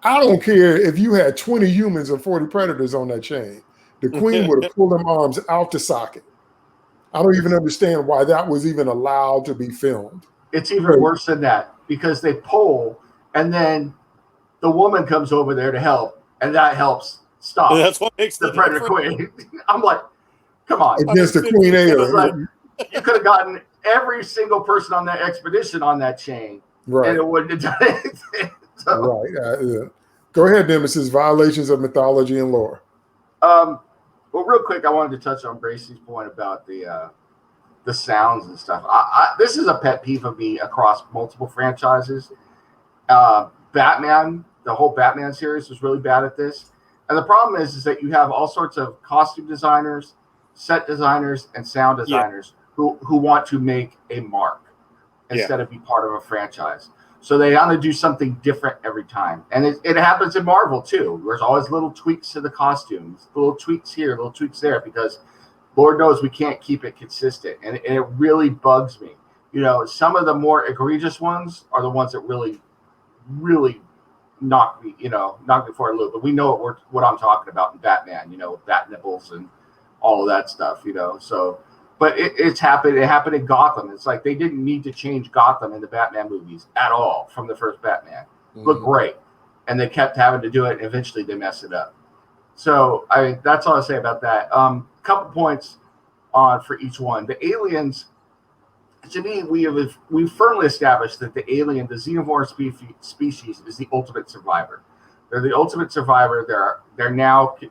Speaker 1: I don't care if you had 20 humans and 40 predators on that chain. The queen would have pulled them arms out the socket. I don't even understand why that was even allowed to be filmed.
Speaker 2: It's even worse than that because they pull and then the woman comes over there to help, and that helps stop
Speaker 4: That's what makes
Speaker 2: the predator queen. I'm like, come on.
Speaker 1: Against the queen alien.
Speaker 2: You could have gotten every single person on that expedition on that chain,
Speaker 1: right.
Speaker 2: and it wouldn't have done anything. So,
Speaker 1: right. Yeah. Go ahead, Nemesis. Violations of mythology and lore.
Speaker 2: Well, real quick, I wanted to touch on Gracie's point about the sounds and stuff. This is a pet peeve of me across multiple franchises. Batman, the whole Batman series was really bad at this. And the problem is that you have all sorts of costume designers, set designers, and sound designers who want to make a mark instead of be part of a franchise. So they want to do something different every time. And it happens in Marvel, too. There's always little tweaks to the costumes, little tweaks here, little tweaks there, because Lord knows we can't keep it consistent. And it really bugs me. You know, some of the more egregious ones are the ones that really knock me for a loop. But we know what I'm talking about in Batman, you know, bat nipples and all of that stuff, you know. So, but it's happened. It happened in Gotham. It's like they didn't need to change Gotham in the Batman movies at all from the first Batman. Looked great. And they kept having to do it, and eventually they messed it up. So that's all I say about that. Couple points for each one. The aliens, to me, we've firmly established that the alien, the xenomorph species, is the ultimate survivor. They're the ultimate survivor. They're now, you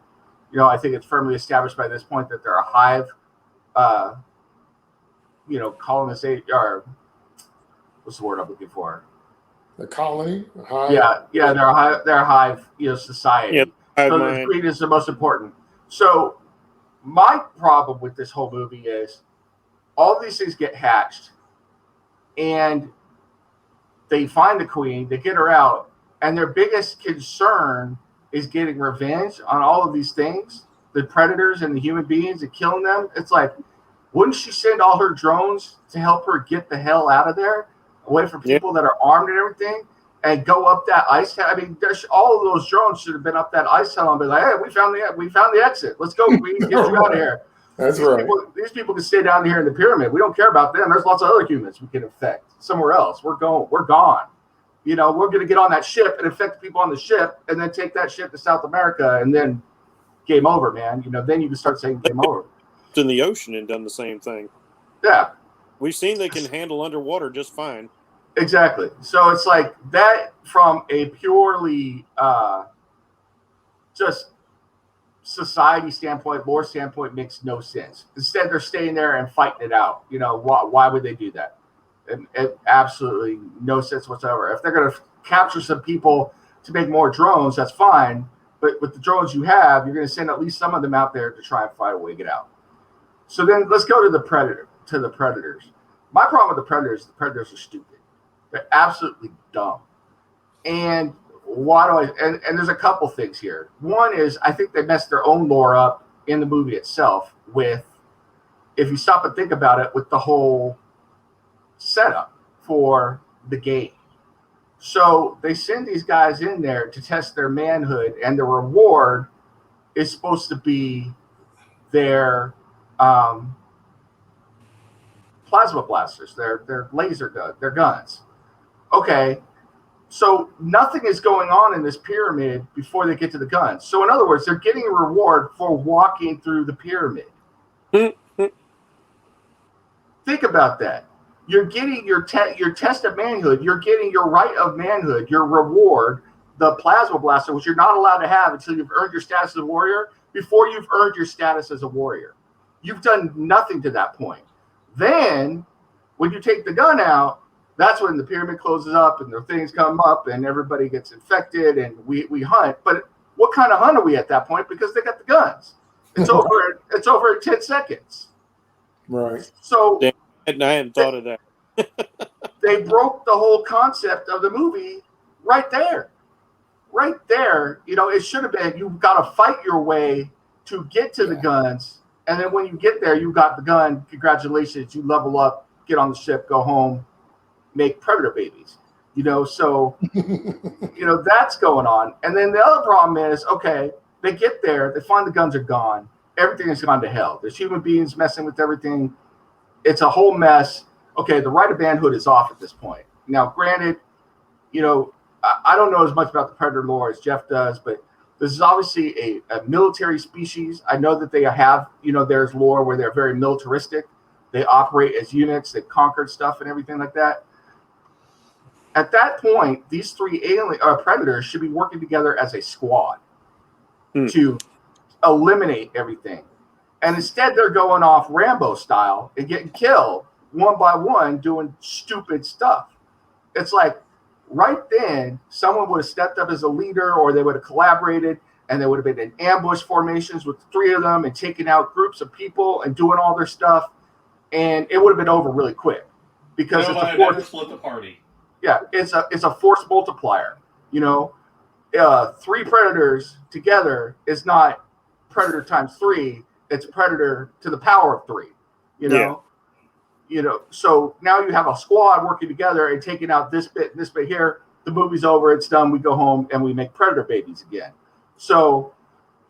Speaker 2: know, I think it's firmly established by this point that they're a hive, colonization, or what's the word I'm looking for?
Speaker 1: The colony? A hive?
Speaker 2: Yeah, they're a hive, you know, society.
Speaker 4: Yep.
Speaker 2: So the queen is the most important. So my problem with this whole movie is all these things get hatched and they find the queen, they get her out, and their biggest concern is getting revenge on all of these things, the predators and the human beings, and killing them. It's like, wouldn't she send all her drones to help her get the hell out of there, away from people that are armed and everything, and go up that ice? I mean, all of those drones should have been up that ice tunnel and be like, hey, we found the exit. Let's go. We can get you out of here.
Speaker 1: That's right.
Speaker 2: These people can stay down here in the pyramid. We don't care about them. There's lots of other humans we can infect somewhere else. We're gone. You know, we're going to get on that ship and infect the people on the ship and then take that ship to South America, and then game over, man. You know, then you can start saying game over.
Speaker 4: It's in the ocean and done the same thing.
Speaker 2: Yeah.
Speaker 4: We've seen they can handle underwater just fine.
Speaker 2: Exactly. So it's like that from a purely just society standpoint, lore standpoint, makes no sense. Instead, they're staying there and fighting it out. You know, why would they do that? It absolutely no sense whatsoever. If they're going to capture some people to make more drones, that's fine. But with the drones you have, you're going to send at least some of them out there to try and fight a way to get out. So then let's go to the predators. My problem with the predators are stupid. They're absolutely dumb. And and there's a couple things here. One is I think they messed their own lore up in the movie itself with, if you stop and think about it, with the whole setup for the game. So they send these guys in there to test their manhood, and the reward is supposed to be their plasma blasters, their laser gun, their guns. Okay, so nothing is going on in this pyramid before they get to the guns. So in other words, they're getting a reward for walking through the pyramid. Think about that. You're getting your test of manhood. You're getting your right of manhood, your reward, the plasma blaster, which you're not allowed to have until you've earned your status as a warrior, before you've earned your status as a warrior. You've done nothing to that point. Then, when you take the gun out, that's when the pyramid closes up and the things come up and everybody gets infected and we hunt. But what kind of hunt are we at that point? Because they got the guns. It's over. It's over in 10 seconds.
Speaker 1: Right.
Speaker 2: So
Speaker 4: I hadn't thought of that.
Speaker 2: They broke the whole concept of the movie right there. Right there. You know, it should have been, you've got to fight your way to get to the guns. And then when you get there, you got the gun. Congratulations. You level up, get on the ship, go home, make predator babies. So that's going on. And then the other problem is, okay, they get there, they find the guns are gone, everything has gone to hell. There's human beings messing with everything. It's a whole mess. Okay, the right of manhood is off at this point. Now, granted, I don't know as much about the predator lore as Jeff does, but this is obviously a military species. I know that they have, there's lore where they're very militaristic. They operate as units. They've conquered stuff and everything like that. At that point, these three predators should be working together as a squad to eliminate everything. And instead, they're going off Rambo style and getting killed one by one doing stupid stuff. It's like right then, someone would have stepped up as a leader, or they would have collaborated, and they would have been in ambush formations with three of them and taking out groups of people and doing all their stuff. And it would have been over really quick because it's a force.
Speaker 3: Split the party.
Speaker 2: Yeah, it's a force multiplier. Three predators together is not predator times three. It's predator to the power of three. So now you have a squad working together and taking out this bit and this bit here. The movie's over. It's done. We go home and we make predator babies again. So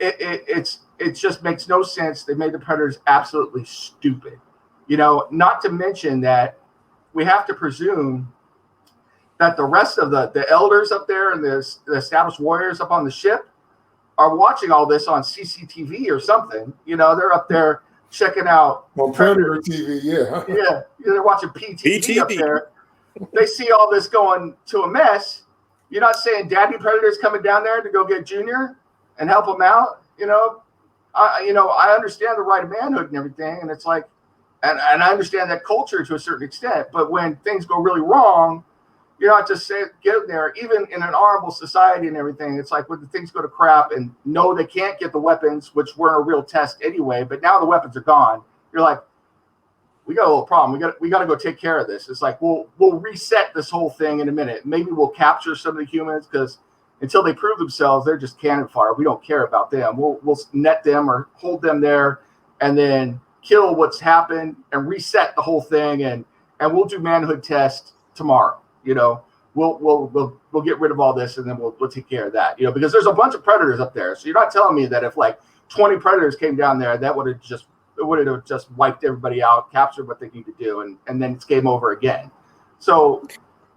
Speaker 2: it just makes no sense. They made the predators absolutely stupid. Not to mention that we have to presume that the rest of the elders up there and the established warriors up on the ship are watching all this on CCTV or something. They're up there checking out
Speaker 1: on Predator TV.
Speaker 2: Yeah, they're watching PTV up there. They see all this going to a mess. You're not saying Daddy Predator's coming down there to go get Junior and help him out. I understand the right of manhood and everything, and it's like, and I understand that culture to a certain extent. But when things go really wrong, you're not just saying get in there. Even in an honorable society and everything, it's like when the things go to crap and no, they can't get the weapons, which were a real test anyway. But now the weapons are gone. You're like, we got a little problem. We got to go take care of this. It's like we'll reset this whole thing in a minute. Maybe we'll capture some of the humans because until they prove themselves, they're just cannon fire. We don't care about them. We'll net them or hold them there, and then kill what's happened and reset the whole thing. And we'll do manhood test tomorrow. We'll get rid of all this and then we'll take care of that. Because there's a bunch of predators up there. So you're not telling me that if like 20 predators came down there, that would have just wiped everybody out, captured what they need to do, and then it's game over again. So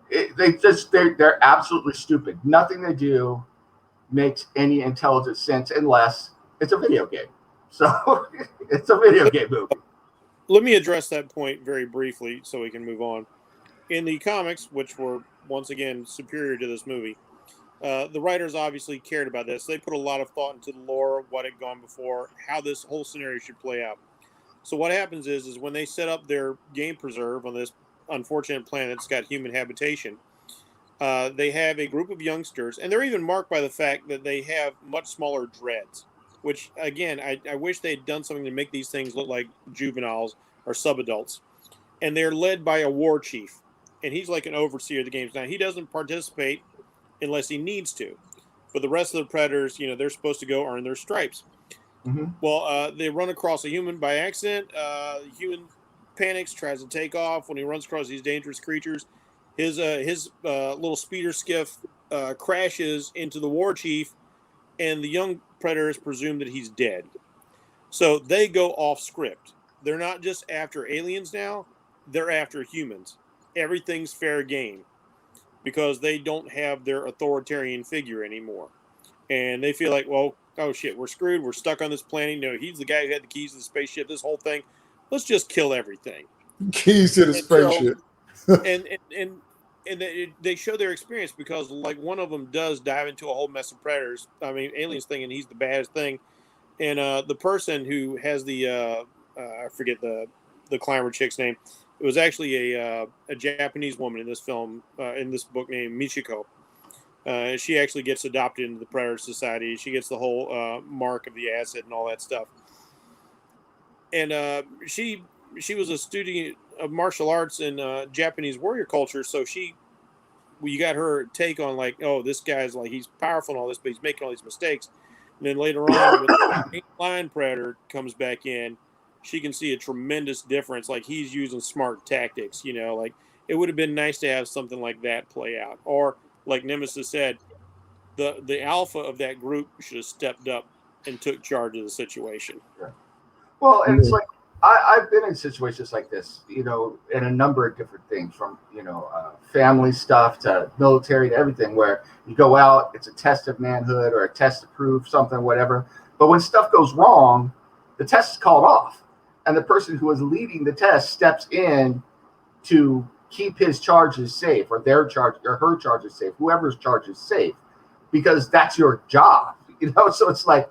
Speaker 2: they're absolutely stupid. Nothing they do makes any intelligent sense unless it's a video game. So it's a video game movie.
Speaker 4: Let me address that point very briefly so we can move on. In the comics, which were, once again, superior to this movie, the writers obviously cared about this. They put a lot of thought into the lore, what had gone before, how this whole scenario should play out. So what happens is when they set up their game preserve on this unfortunate planet that's got human habitation, they have a group of youngsters, and they're even marked by the fact that they have much smaller dreads, which, again, I wish they'd done something to make these things look like juveniles or subadults. And they're led by a war chief. And he's like an overseer of the games. Now, he doesn't participate unless he needs to. But the rest of the predators, they're supposed to go earn their stripes. Mm-hmm. Well, they run across a human by accident. The human panics, tries to take off. When he runs across these dangerous creatures, his little speeder skiff crashes into the war chief, and the young predators presume that he's dead. So they go off script. They're not just after aliens now. They're after humans. Everything's fair game because they don't have their authoritarian figure anymore. And they feel like, well, oh shit, we're screwed. We're stuck on this planet. He's the guy who had the keys to the spaceship, this whole thing. Let's just kill everything.
Speaker 1: Keys to the spaceship.
Speaker 4: So, and they show their experience because like one of them does dive into a whole mess of predators. I mean, aliens thinking he's the baddest thing. And the person who has the, I forget the climber chick's name. It was actually a Japanese woman in this film, in this book named Michiko. She actually gets adopted into the Predator Society. She gets the whole mark of the acid and all that stuff. And she was a student of martial arts and Japanese warrior culture. So you got her take on like, oh, this guy's like, he's powerful and all this, but he's making all these mistakes. And then later on, when the lion predator comes back in, she can see a tremendous difference. Like he's using smart tactics, like it would have been nice to have something like that play out. Or like Nemesis said, the alpha of that group should have stepped up and took charge of the situation.
Speaker 2: Yeah. Well, and it's like I've been in situations like this, you know, in a number of different things, from family stuff to military to everything, where you go out, it's a test of manhood or a test to prove something, whatever. But when stuff goes wrong, the test is called off, and the person who is leading the test steps in to keep his charges safe, or their charge or her charges safe, whoever's charge is safe, because that's your job, you know. So it's like,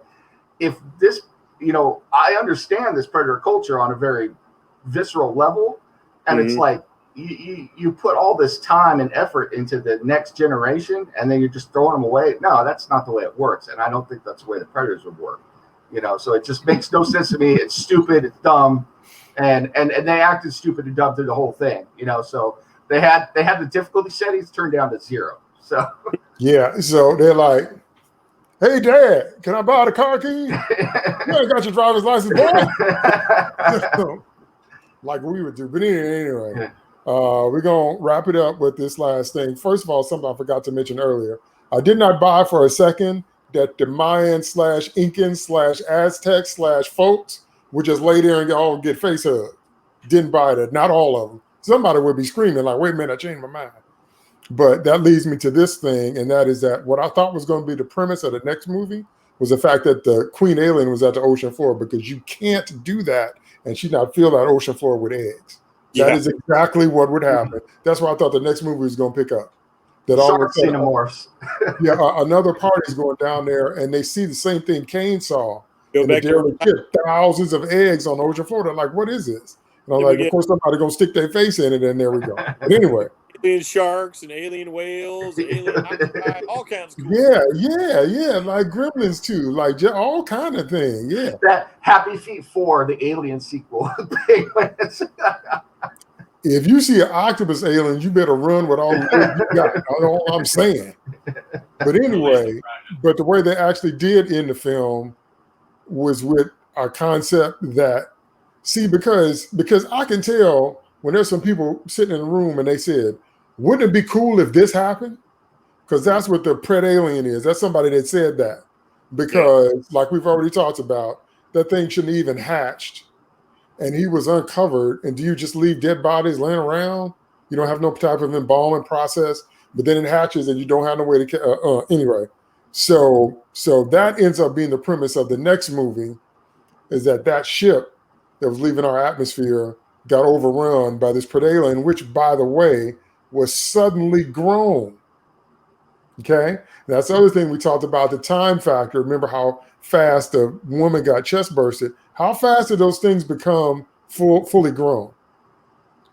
Speaker 2: if this, you know, I understand this predator culture on a very visceral level, and it's like you put all this time and effort into the next generation, and then you're just throwing them away. No, that's not the way it works, and I don't think that's the way the predators would work, you know. So it just makes no sense to me. It's stupid, it's dumb, and they acted stupid and dumb through the whole thing, you know. So they had the difficulty settings turned down to 0. So
Speaker 1: yeah, so they're like, "Hey, Dad, can I borrow the car key? You ain't got your driver's license, boy." Like we would do. But anyway, we're going to wrap it up with this last thing. First of all, something I forgot to mention earlier. I did not buy for a second that the Mayan / Incan / Aztec / folks would just lay there and all get face hugged. Didn't buy that. Not all of them. Somebody would be screaming like, "Wait a minute, I changed my mind." But that leads me to this thing, and that is that what I thought was going to be the premise of the next movie was the fact that the queen alien was at the ocean floor, because you can't do that and she not fill that ocean floor with eggs. That is exactly what would happen. That's why I thought the next movie was going to pick up. That all of a sudden,
Speaker 2: xenomorphs.
Speaker 1: Another party's going down there, and they see the same thing Kane saw.
Speaker 4: Go
Speaker 1: and
Speaker 4: back
Speaker 1: the ship, thousands of eggs on the ocean floor. They're like, "What is this?" And I'm like, "Of course, somebody going to stick their face in it," and there we go. But anyway.
Speaker 4: Alien sharks and alien whales, alien octopi, all kinds of cool
Speaker 1: Yeah, like Gremlins too, like all kind of thing. Yeah,
Speaker 2: that Happy Feet 4, the Alien sequel.
Speaker 1: If you see an octopus alien, you better run with all the eggs you got. That's all I'm saying. But anyway, but the way they actually did in the film was with a concept that, see, because I can tell when there's some people sitting in the room and they said, "Wouldn't it be cool if this happened?" Because that's what the pred alien is. That's somebody that said that. Because like we've already talked about, that thing shouldn't even hatched. And he was uncovered. And do you just leave dead bodies laying around? You don't have no type of embalming process, but then it hatches and you don't have no way to anyway. So that ends up being the premise of the next movie, is that ship that was leaving our atmosphere got overrun by this predalien, which, by the way, was suddenly grown. Okay? That's the other thing we talked about, the time factor. Remember how fast the woman got chest bursted? How fast did those things become fully grown?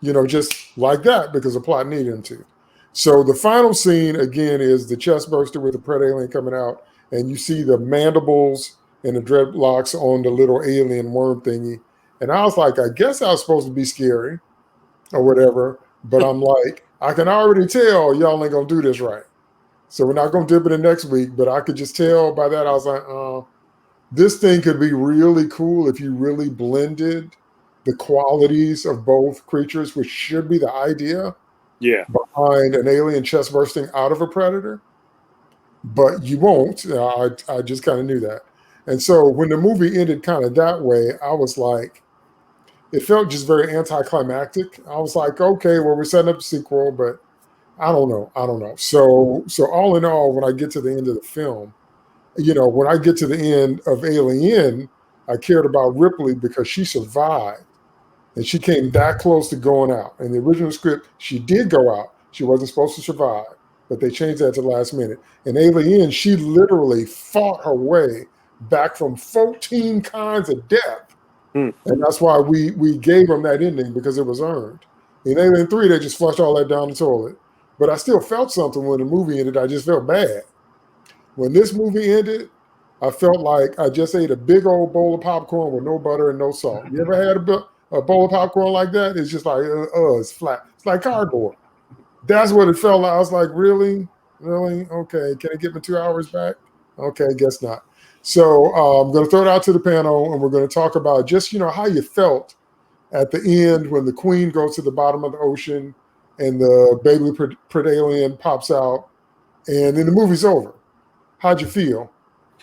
Speaker 1: You know, just like that, because the plot needed them to. So the final scene, again, is the chest burster with the predalien coming out, and you see the mandibles and the dreadlocks on the little alien worm thingy. And I was like, I guess I was supposed to be scary or whatever, but I'm like, I can already tell y'all ain't going to do this right. So we're not going to dip it in next week, but I could just tell by that. I was like, this thing could be really cool if you really blended the qualities of both creatures, which should be the idea behind an alien chest bursting out of a predator. But you won't. I just kind of knew that. And so when the movie ended kind of that way, I was like, it felt just very anticlimactic. I was like, okay, well, we're setting up a sequel, but I don't know. So all in all, when I get to the end of the film, you know, when I get to the end of Alien, I cared about Ripley because she survived. And she came that close to going out. In the original script, she did go out. She wasn't supposed to survive, but they changed that to the last minute. In Alien, she literally fought her way back from 14 kinds of death. And that's why we gave them that ending, because it was earned. In Alien 3, they just flushed all that down the toilet. But I still felt something when the movie ended. I just felt bad. When this movie ended, I felt like I just ate a big old bowl of popcorn with no butter and no salt. You ever had a bowl of popcorn like that? It's just like, it's flat. It's like cardboard. That's what it felt like. I was like, really? Okay. Can I get my 2 hours back? Okay, guess not. So I'm going to throw it out to the panel, and we're going to talk about just, you know, how you felt at the end when the queen goes to the bottom of the ocean and the baby pred alien pops out, and then the movie's over. How'd you feel?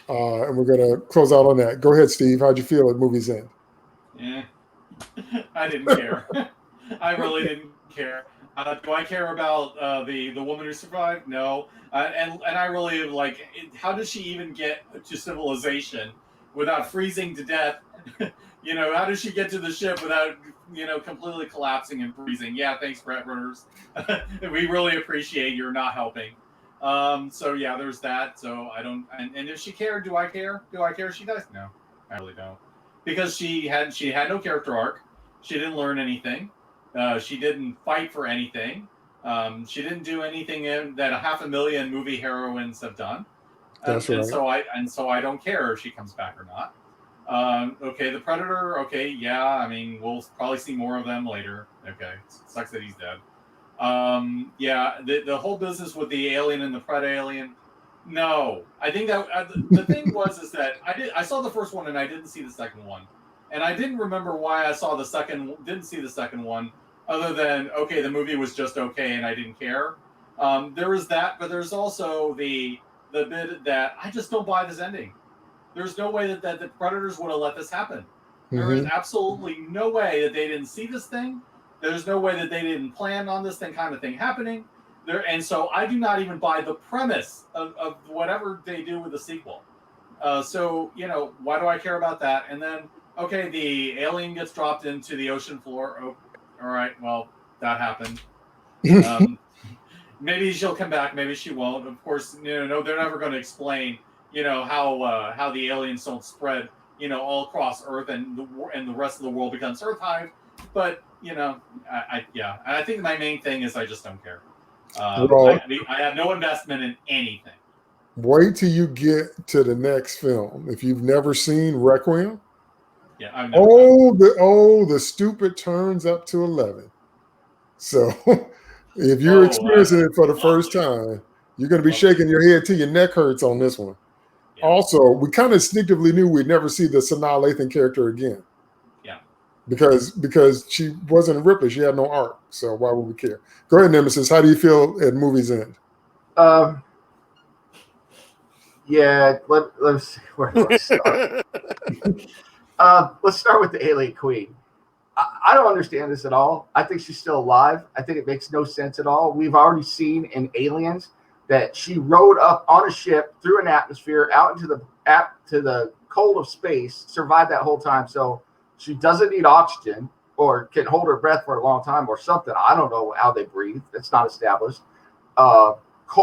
Speaker 1: And we're gonna close out on that. Go ahead, Steve. How'd you feel at movie's end?
Speaker 3: Yeah, I didn't care. I really didn't care. Do I care about the woman who survived? No. And I really like. How does she even get to civilization without freezing to death? How does she get to the ship without completely collapsing and freezing? Yeah, thanks, Brett Runners. We really appreciate your not helping. So yeah, there's that. So I don't. And if she cared, do I care? Do I care? She does. No, I really don't. Because she had no character arc. She didn't learn anything. She didn't fight for anything. She didn't do anything that 500,000 movie heroines have done.
Speaker 1: That's right.
Speaker 3: And so I don't care if she comes back or not. Okay, the Predator. Okay, yeah. I mean, we'll probably see more of them later. Okay, sucks that he's dead. Yeah, the whole business with the alien and the Pred alien. No, I think that the thing is that I saw the first one and I didn't see the second one, and I didn't remember why I saw didn't see the second one, other than okay, the movie was just okay and I didn't care. There is that, but there's also the bit that I just don't buy this ending. There's no way that the Predators would have let this happen. Mm-hmm. There is absolutely no way that they didn't see this thing. There's no way that they didn't plan on this kind of thing happening. And so I do not even buy the premise of whatever they do with the sequel. So, why do I care about that? And then, okay, the alien gets dropped into the ocean floor. Oh, all right, well, that happened. Maybe she'll come back. Maybe she won't. Of course, no, they're never going to explain, how the aliens don't spread, all across Earth and the rest of the world becomes Earth Hive. But, I think my main thing is I just don't care. I have no investment in anything.
Speaker 1: Wait till you get to the next film. If you've never seen Requiem,
Speaker 3: I've
Speaker 1: never the stupid turns up to 11. So if you're experiencing it for the first time, you're going to be shaking your head till your neck hurts on this one. Yeah. Also, we kind of instinctively knew we'd never see the Sanaa Lathan character again. Because she wasn't Ripley, she had no arc. So why would we care? Go ahead, Nemesis. How do you feel at movie's end?
Speaker 2: Let's see where let's start. Let's start with the Alien Queen. I don't understand this at all. I think she's still alive. I think it makes no sense at all. We've already seen in Aliens that she rode up on a ship through an atmosphere out into the cold of space, survived that whole time. So she doesn't need oxygen or can hold her breath for a long time or something. I don't know how they breathe. It's not established.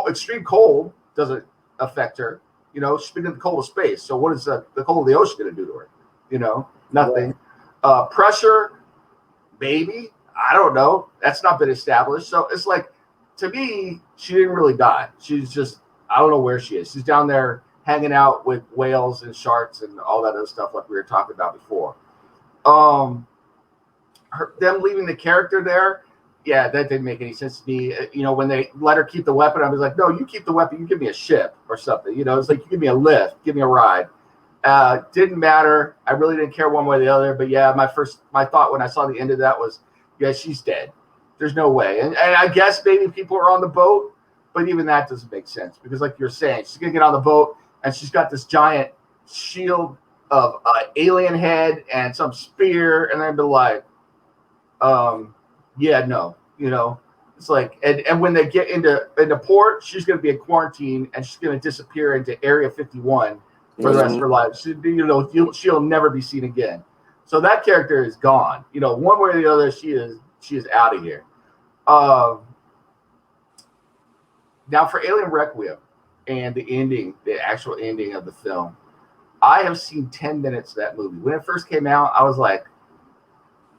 Speaker 2: Extreme cold doesn't affect her. She's been in the cold of space. So what is the cold of the ocean going to do to her? Nothing. Yeah. Pressure, maybe. I don't know. That's not been established. So it's like, to me, she didn't really die. She's just, I don't know where she is. She's down there hanging out with whales and sharks and all that other stuff like we were talking about before. Them leaving the character there, that didn't make any sense to me. When they let her keep the weapon, I was like, no, you keep the weapon, you give me a ship or something. It's like, you give me a lift, give me a ride. Didn't matter. I really didn't care one way or the other. But my thought when I saw the end of that was, she's dead. There's no way. And I guess maybe people are on the boat, but even that doesn't make sense because, like you're saying, she's gonna get on the boat and she's got this giant shield of alien head and some spear, and then be like, no, it's like, and when they get into port, she's going to be in quarantine and she's going to disappear into Area 51 for the rest of her life. She'll never be seen again. So that character is gone. One way or the other, she is out of here. Now for Alien Requiem and the actual ending of the film, I have seen 10 minutes of that movie. When it first came out, I was like,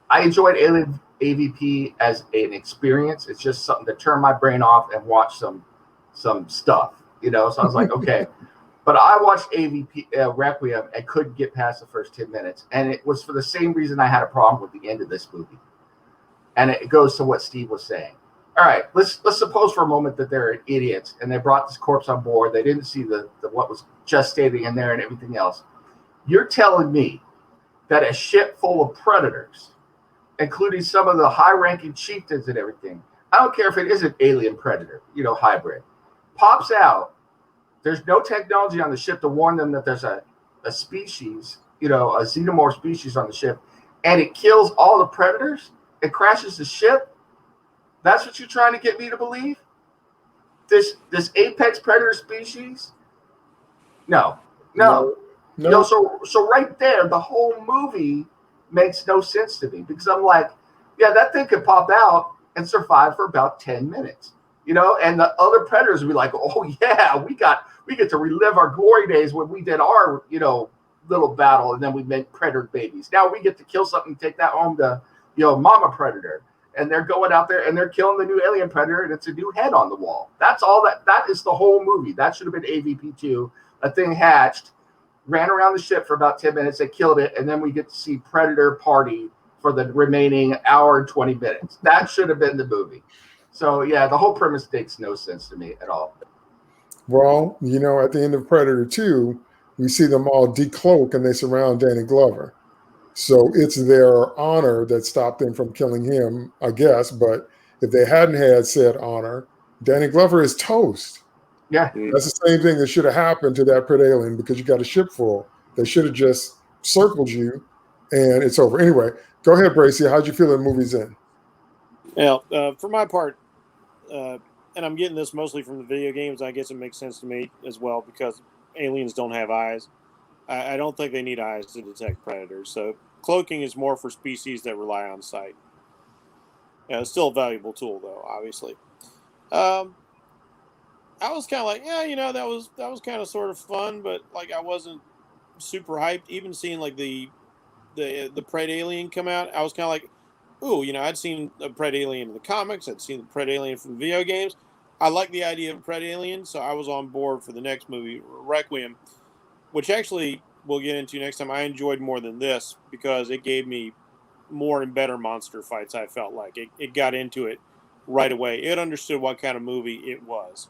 Speaker 2: I enjoyed Alien AVP as an experience. It's just something to turn my brain off and watch some stuff, So I was like, okay. But I watched AVP Requiem and couldn't get past the first 10 minutes. And it was for the same reason I had a problem with the end of this movie. And it goes to what Steve was saying. All right, let's suppose for a moment that they're idiots and they brought this corpse on board. They didn't see the what was just standing in there and everything else. You're telling me that a ship full of predators, including some of the high-ranking chieftains and everything, I don't care if it is an alien predator, hybrid, pops out. There's no technology on the ship to warn them that there's a species, a xenomorph species on the ship, and it kills all the predators. It crashes the ship. That's what you're trying to get me to believe? This apex predator species? No. So right there, the whole movie makes no sense to me, because I'm like, yeah, that thing could pop out and survive for about 10 minutes, and the other predators would be like, oh yeah, we get to relive our glory days when we did our, little battle, and then we made predator babies. Now we get to kill something, take that home to, mama predator. And they're going out there and they're killing the new alien predator, and it's a new head on the wall. That's all that is the whole movie. That should have been AVP2. A thing hatched, ran around the ship for about 10 minutes, they killed it, and then we get to see Predator party for the remaining hour and 20 minutes. That should have been the movie. So yeah, the whole premise makes no sense to me at all.
Speaker 1: Well, at the end of Predator 2, we see them all decloak and they surround Danny Glover. So it's their honor that stopped them from killing him, I guess. But if they hadn't had said honor, Danny Glover is toast.
Speaker 2: Yeah.
Speaker 1: That's the same thing that should have happened to that Pred alien, because you got a ship full. They should have just circled you and it's over. Anyway, go ahead, Bracy. How'd you feel the movie's end?
Speaker 4: Now, for my part, and I'm getting this mostly from the video games, I guess it makes sense to me as well, because aliens don't have eyes. I don't think they need eyes to detect predators. So cloaking is more for species that rely on sight. It's still a valuable tool, though, obviously. I was kind of like, yeah, that was kind of sort of fun, but like I wasn't super hyped. Even seeing like the Pred alien come out, I was kind of like, ooh, I'd seen a Pred alien in the comics. I'd seen the Pred alien from the video games. I like the idea of a Pred alien, so I was on board for the next movie, Requiem, which actually we'll get into next time. I enjoyed more than this because it gave me more and better monster fights. I felt like it got into it right away. It understood what kind of movie it was.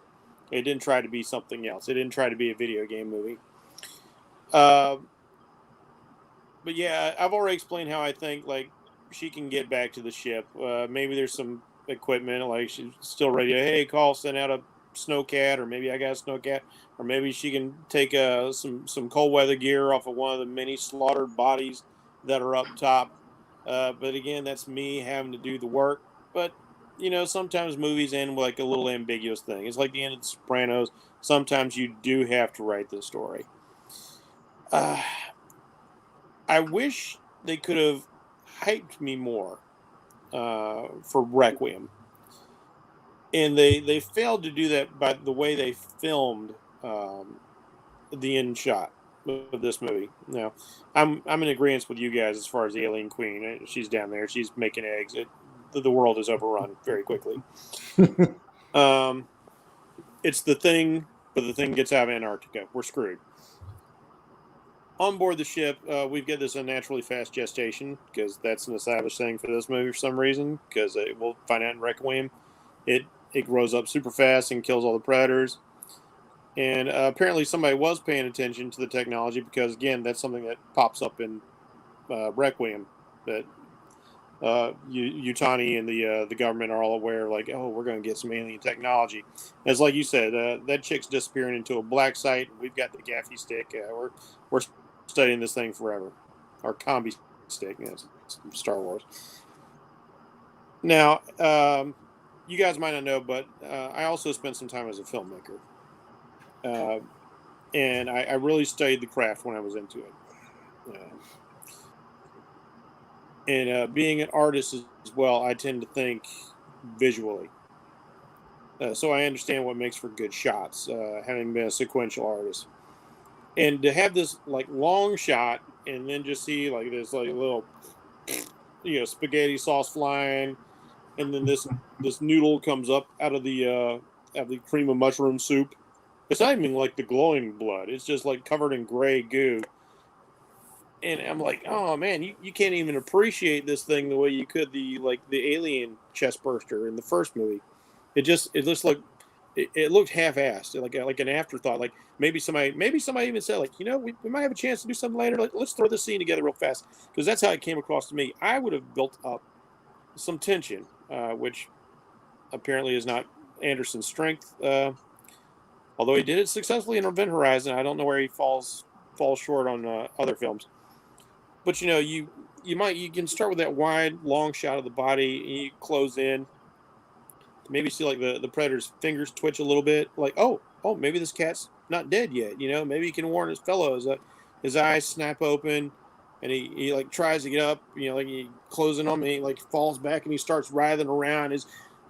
Speaker 4: It didn't try to be something else. It didn't try to be a video game movie. But yeah, I've already explained how I think like she can get back to the ship. Maybe there's some equipment, like she's still ready to, send out a snowcat, or maybe I got a snowcat, or maybe she can take some cold weather gear off of one of the many slaughtered bodies that are up top. But again, that's me having to do the work. But sometimes movies end with like a little ambiguous thing. It's like the end of The Sopranos. Sometimes you do have to write the story. I wish they could have hyped me more for Requiem. And they failed to do that by the way they filmed the end shot of this movie. Now, I'm in agreement with you guys as far as the Alien Queen. She's down there. She's making eggs. The world is overrun very quickly. It's the Thing, but the Thing gets out of Antarctica. We're screwed. On board the ship, we get this unnaturally fast gestation, because that's an established thing for this movie for some reason, because we'll find out in Requiem. It grows up super fast and kills all the predators. And apparently somebody was paying attention to the technology, because, again, that's something that pops up in Requiem, that Yutani and the government are all aware, like, oh, we're going to get some alien technology. As like you said, that chick's disappearing into a black site. We've got the gaffy stick. We're studying this thing forever. Our combi stick, Star Wars. Now, you guys might not know, but I also spent some time as a filmmaker. And I really studied the craft when I was into it. And being an artist as well, I tend to think visually. So I understand what makes for good shots, having been a sequential artist. And to have this like long shot and then just see like this like little spaghetti sauce flying, and then this noodle comes up out of the cream of mushroom soup. It's not even like the glowing blood. It's just like covered in gray goo. And I'm like, oh man, you can't even appreciate this thing the way you could the alien chest burster in the first movie. It looks like it looked half-assed, like an afterthought. Like maybe somebody even said, like, we might have a chance to do something later. Like, let's throw this scene together real fast, because that's how it came across to me. I would have built up some tension, which apparently is not Anderson's strength. Although he did it successfully in Event Horizon, I don't know where he falls short on other films. But you can start with that wide, long shot of the body, and you close in. Maybe see like the predator's fingers twitch a little bit, like oh, maybe this cat's not dead yet. Maybe he can warn his fellows. His eyes snap open, and he like tries to get up. Like he closing on him, and he like falls back, and he starts writhing around.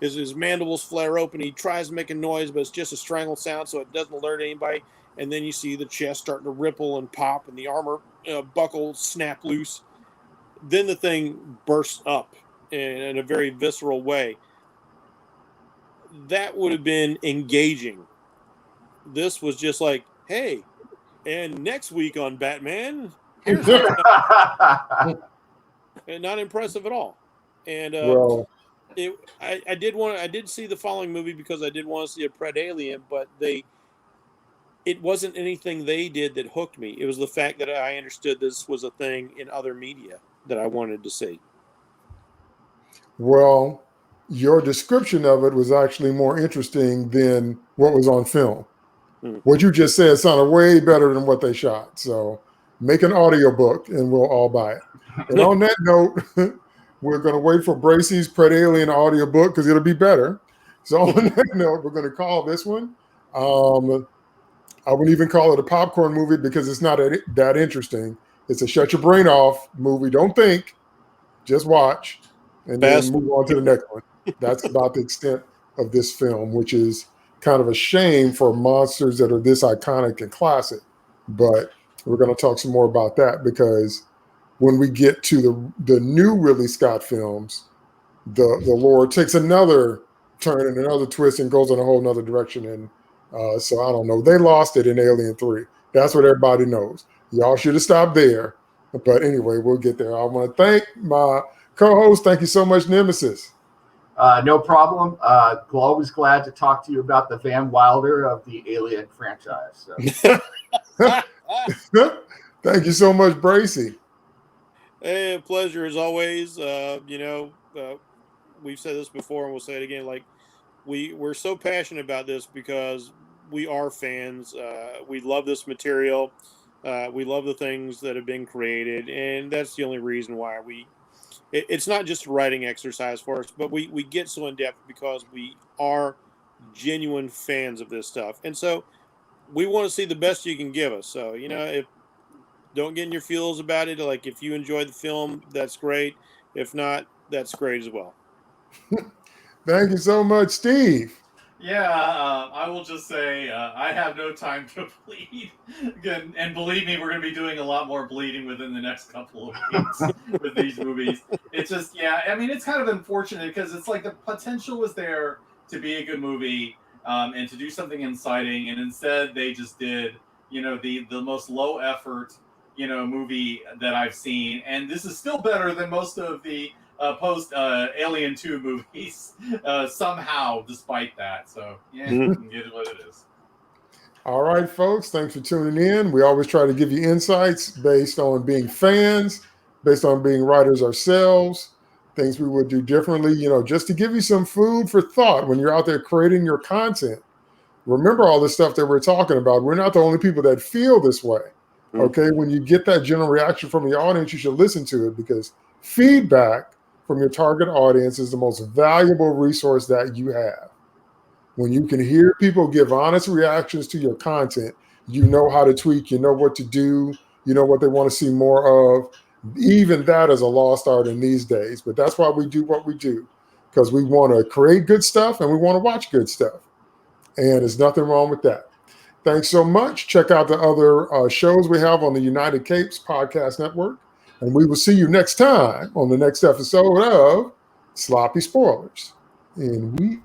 Speaker 4: His mandibles flare open. He tries to make a noise, but it's just a strangled sound, so it doesn't alert anybody. And then you see the chest starting to ripple and pop, and the armor buckle snap loose. Then the thing bursts up in a very visceral way. That would have been engaging. This was just like, hey, and next week on Batman, here's and not impressive at all. And I did see the following movie because I did want to see a Pred Alien, but it wasn't anything they did that hooked me. It was the fact that I understood this was a thing in other media that I wanted to see.
Speaker 1: Well, your description of it was actually more interesting than what was on film. What you just said sounded way better than what they shot. So make an audiobook and we'll all buy it. And on that note, we're going to wait for Bracey's Pred Alien audiobook because it'll be better. So on that note, we're going to call this one. I wouldn't even call it a popcorn movie because it's not that interesting. It's a shut your brain off movie. Don't think, just watch, and then move on to the next one. That's about the extent of this film, which is kind of a shame for monsters that are this iconic and classic. But we're going to talk some more about that because when we get to the new Ridley Scott films, the lore takes another turn and another twist and goes in a whole nother direction. And so I don't know. They lost it in Alien 3. That's what everybody knows. Y'all should have stopped there. But anyway, we'll get there. I want to thank my co-host. Thank you so much, Nemesis.
Speaker 2: No problem. Always glad to talk to you about the Van Wilder of the Alien franchise. So.
Speaker 1: Thank you so much, Bracey.
Speaker 4: Hey, pleasure as always. We've said this before and we'll say it again. Like we're so passionate about this because we are fans. We love this material. We love the things that have been created, and that's the only reason why it's not just a writing exercise for us, but we get so in depth because we are genuine fans of this stuff. And so we want to see the best you can give us. So, if don't get in your feels about it. Like if you enjoyed the film, that's great. If not, that's great as well.
Speaker 1: Thank you so much, Steve.
Speaker 3: Yeah, I will just say I have no time to bleed. Again, and believe me, we're going to be doing a lot more bleeding within the next couple of weeks with these movies. It's just, it's kind of unfortunate because it's like the potential was there to be a good movie and to do something inciting, and instead they just did, the most low effort, movie that I've seen, and this is still better than most of the post Alien 2 movies somehow, despite that. So it is what it is.
Speaker 1: All right, folks, thanks for tuning in. We always try to give you insights based on being fans, based on being writers ourselves, things we would do differently, just to give you some food for thought when you're out there creating your content. Remember all the stuff that we're talking about. We're not the only people that feel this way. Okay, when you get that general reaction from your audience, you should listen to it because feedback from your target audience is the most valuable resource that you have. When you can hear people give honest reactions to your content, you know how to tweak, you know what to do, you know what they want to see more of. Even that is a lost art in these days, but that's why we do what we do, because we want to create good stuff and we want to watch good stuff. And there's nothing wrong with that. Thanks so much. Check out the other shows we have on the United Capes Podcast Network. And we will see you next time on the next episode of Sloppy Spoilers. And we